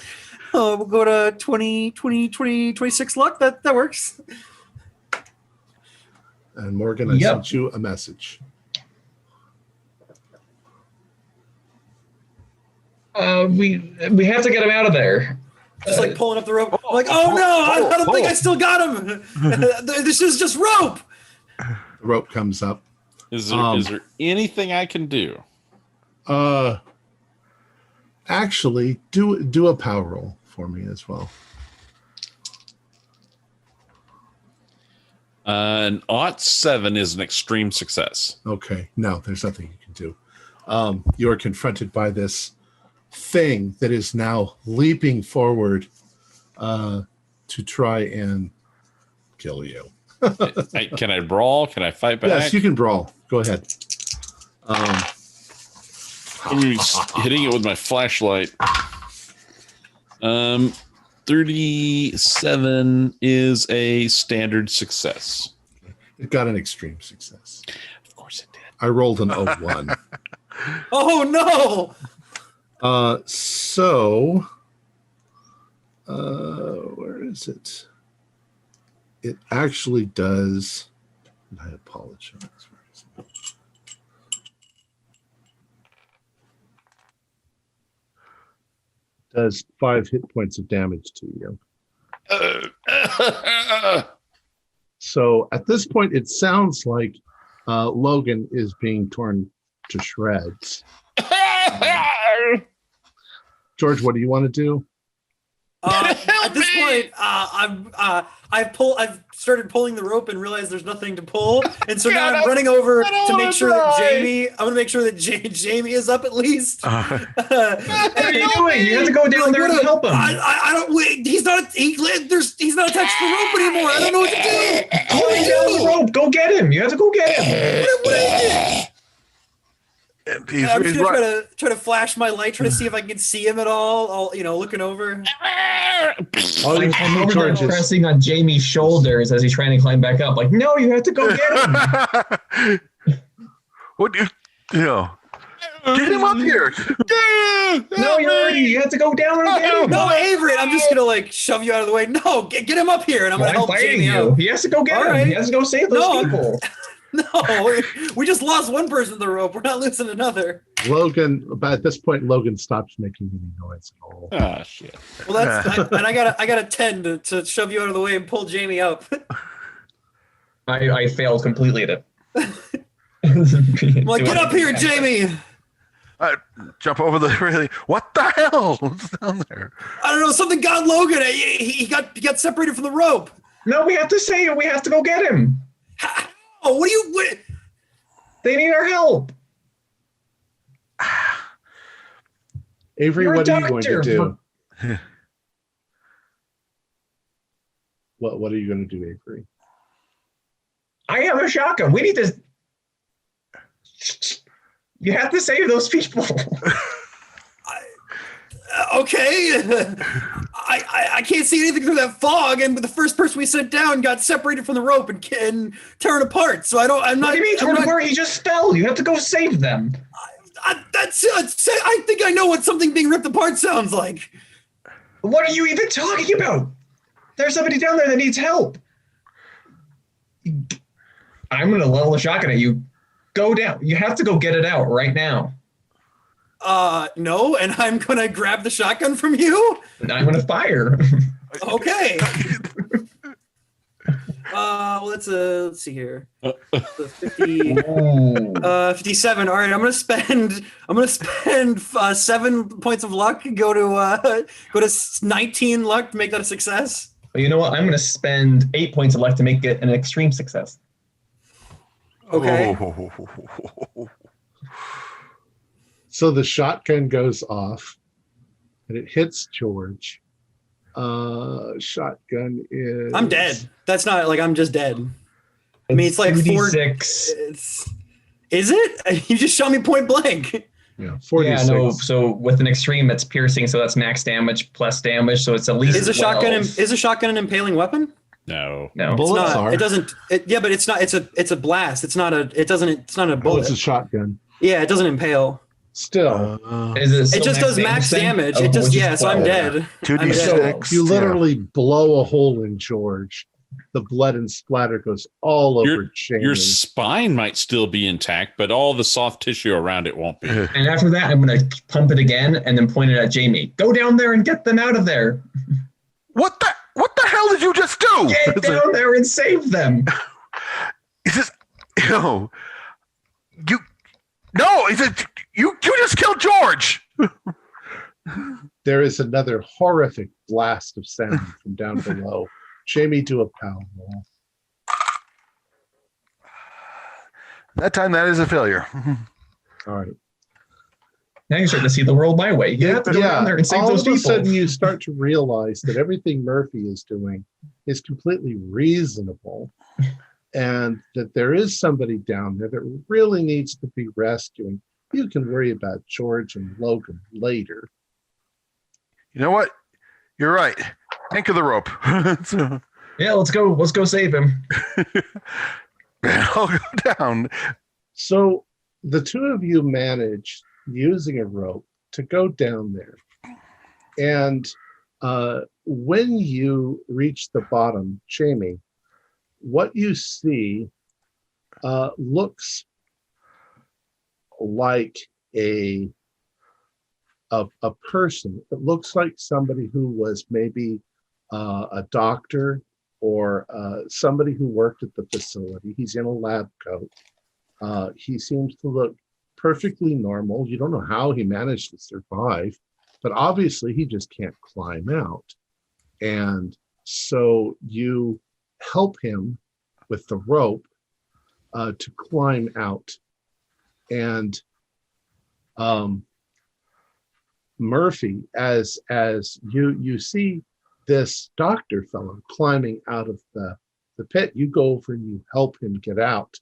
We'll go to 20, 26 luck. That works. And Morgan, I sent you a message. We have to get him out of there. Just like pulling up the rope. I'm like, oh no, I don't think I still got him. This is just rope. The rope comes up. Is there anything I can do? Actually, do a power roll for me as well. An 7 is an extreme success. Okay. No, there's nothing you can do. You are confronted by this thing that is now leaping forward to try and kill you. Can I brawl? Can I fight back? Yes, you can brawl. Go ahead. I'm gonna be hitting it with my flashlight. 37 is a standard success. It got an extreme success. Of course it did. I rolled an 01. Oh no. So where is it? It actually does, and I apologize. Where is it? Does 5 hit points of damage to you. So at this point, it sounds like Logan is being torn to shreds. George, what do you want to do? At this point, I've started pulling the rope and realized there's nothing to pull, and so now I'm running over to make sure that Jamie. I'm gonna make sure that Jamie is up at least. What are you doing? You have to go down there and help him. I don't. Wait, he's not attached to the rope anymore. I don't know what to do. Pull him down the rope. Go get him. You have to go get him. I'm just gonna try to flash my light, try to see if I can see him at all. Looking over. I'm over there pressing on Jamie's shoulders as he's trying to climb back up. Like, no, you have to go get him. What do you know? Get him up here. No, you have to go down and get him. No, Avery, I'm just gonna like shove you out of the way. No, get him up here, and I'm gonna help fighting Jamie you. out. He has to go get All him. right. He has to go save those people. No, we just lost one person to the rope. We're not losing another. Logan, but at this point, Logan stops making any noise at all. Oh shit! Well, I got a 10 to shove you out of the way and pull Jamie up. I failed completely at it. I'm like, get up here, Jamie. Jump over the railing. What the hell? What's down there? I don't know. Something got Logan. He got separated from the rope. No, we have to save him. We have to go get him. Oh, what? They need our help. Avery, You're what a are you going to doctor. do? What are you going to do, Avery? I have a shotgun. We need to. You have to save those people. Okay. I can't see anything through that fog, and the first person we sent down got separated from the rope and torn apart. So I'm not. What do you mean torn apart? He just fell. You have to go save them. I think I know what something being ripped apart sounds like. What are you even talking about? There's somebody down there that needs help. I'm going to level a shotgun at you. Go down. You have to go get it out right now. No, and I'm going to grab the shotgun from you? And I'm going to fire. Okay. Let's see here. 50, 57. All right, I'm gonna spend 7 points of luck. Go to 19 luck to make that a success. Well, you know what? I'm going to spend 8 points of luck to make it an extreme success. Okay. So the shotgun goes off, and it hits George. Shotgun is. I'm dead. That's not like I'm just dead. I mean, it's like 46. Is it? You just shot me point blank. Yeah, 46. Yeah, no. So with an extreme, it's piercing, so that's max damage plus damage. So it's at least. Is a shotgun an impaling weapon? No. Bullets it's not. are. It doesn't. Yeah, but it's not. It's a blast. It's not a. It doesn't. It's not a Oh, bullet. it's a shotgun. Yeah, it doesn't impale. Still, It just does max damage. It just so I'm dead. 2d6. you literally blow a hole in George. The blood and splatter goes all over Jamie. Your spine might still be intact, but all the soft tissue around it won't be. And after that, I'm going to pump it again and then point it at Jamie. Go down there and get them out of there. What the hell did you just do? Get down there and save them. Is this you just killed George. There is another horrific blast of sound from down below. Jamie, do a power roll. That time, that is a failure. All right. Now you're starting to see the world my way. You have to go down there and save all those of a people. sudden you start to realize that everything Murphy is doing is completely reasonable, and that there is somebody down there that really needs to be rescuing. You can worry about George and Logan later. You know what? You're right. Anchor the rope. Yeah, let's go. Let's go save him. I'll go down. So the two of you manage, using a rope, to go down there. And when you reach the bottom, Jamie, what you see looks like a person. It looks like somebody who was maybe a doctor or somebody who worked at the facility. He's in a lab coat. He seems to look perfectly normal. You don't know how he managed to survive, but obviously he just can't climb out. And so you help him with the rope to climb out. And Murphy, as you see this doctor fellow climbing out of the pit, you go over and you help him get out.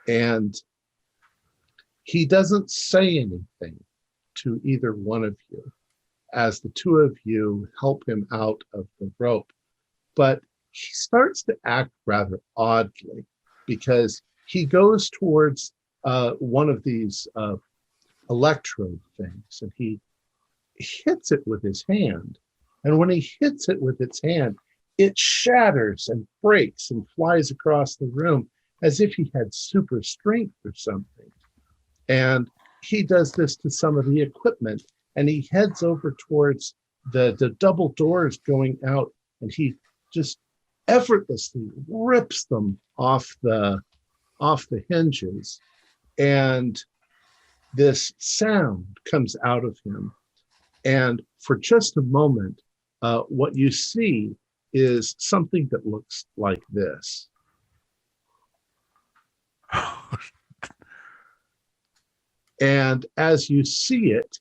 And he doesn't say anything to either one of you as the two of you help him out of the rope. But he starts to act rather oddly, because he goes towards one of these electrode things, and he hits it with his hand. And when he hits it with its hand, it shatters and breaks and flies across the room as if he had super strength or something. And he does this to some of the equipment, and he heads over towards the double doors going out, and he just effortlessly rips them off the hinges, and this sound comes out of him. And for just a moment, what you see is something that looks like this. And as you see it,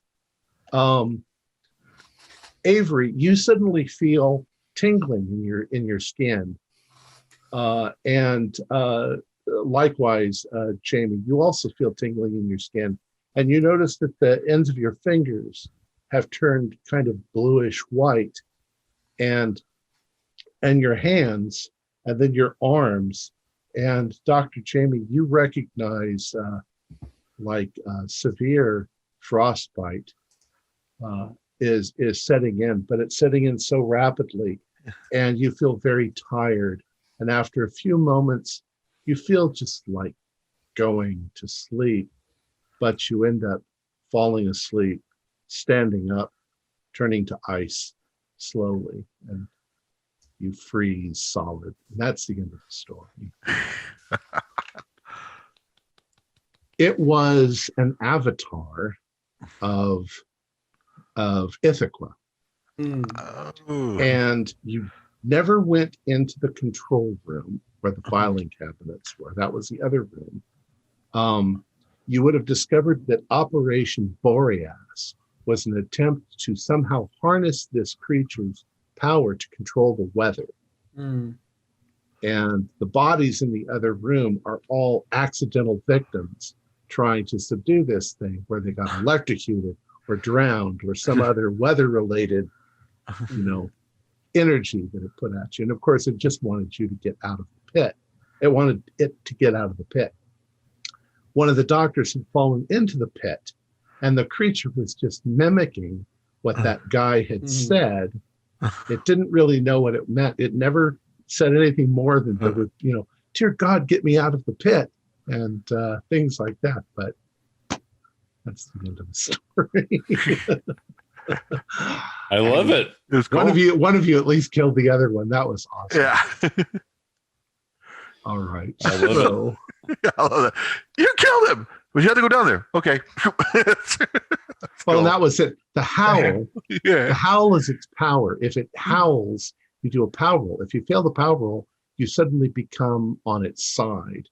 Avery, you suddenly feel tingling in your skin, and likewise, Jamie, you also feel tingling in your skin, and you notice that the ends of your fingers have turned kind of bluish white, and your hands, and then your arms. And Dr. Jamie, you recognize severe frostbite is setting in, but it's setting in so rapidly, and you feel very tired. And after a few moments, you feel just like going to sleep, but you end up falling asleep, standing up, turning to ice slowly, and you freeze solid. And that's the end of the story. It was an avatar of Ithaca. And you never went into the control room where the filing cabinets were. That was the other room. You would have discovered that Operation Boreas was an attempt to somehow harness this creature's power to control the weather. And the bodies in the other room are all accidental victims trying to subdue this thing, where they got electrocuted or drowned or some other weather-related, energy that it put at you. And of course, it just wanted you to get out of the pit. It wanted it to get out of the pit. One of the doctors had fallen into the pit, and the creature was just mimicking what that guy had said. It didn't really know what it meant. It never said anything more than, dear God, get me out of the pit, and things like that. But that's the end of the story. I love it. It was cool. One of you at least killed the other one. That was awesome. Yeah. All right. I love Yeah, I love that. You killed him, but you had to go down there. Okay. Well, and that was it. The howl. Yeah. The howl is its power. If it howls, you do a power roll. If you fail the power roll, you suddenly become on its side.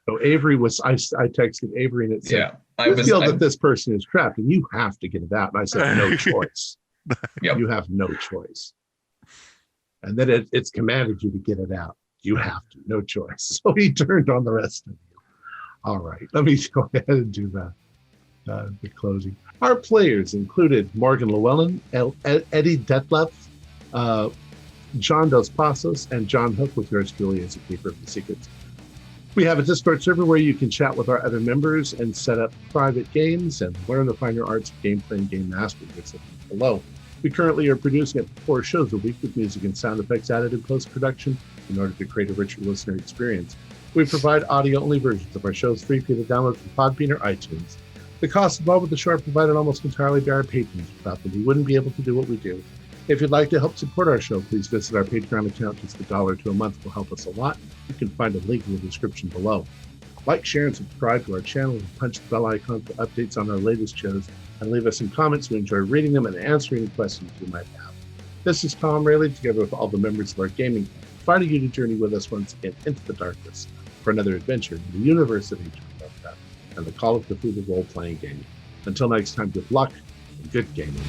So Avery was. I texted Avery and it said, I feel that this person is trapped and you have to get it out. And I said, no choice. You have no choice. And then it's commanded you to get it out. You have to, no choice. So he turned on the rest of you. All right, let me go ahead and do the closing. Our players included Morgan Llewellyn, Eddie Detlef, John Dos Passos, and John Hook, with yours truly as a keeper of the secrets. We have a Discord server where you can chat with our other members and set up private games and learn the finer arts of gameplay and game mastery. It's below. We currently are producing up to 4 shows a week with music and sound effects added in post-production in order to create a richer listener experience. We provide audio-only versions of our shows free for you to download from Podbean or iTunes. The costs involved with the show are provided almost entirely by our patrons. Without them, we wouldn't be able to do what we do. If you'd like to help support our show, please visit our Patreon account. Just $1 to a month will help us a lot. You can find a link in the description below. Like, share, and subscribe to our channel, and punch the bell icon for updates on our latest shows, and leave us some comments. We enjoy reading them and answering any questions you might have. This is Tom Rayleigh, together with all the members of our gaming team, inviting you to journey with us once again into the darkness for another adventure in the universe of H.P. Lovecraft and the Call of Cthulhu role-playing game. Until next time, good luck and good gaming.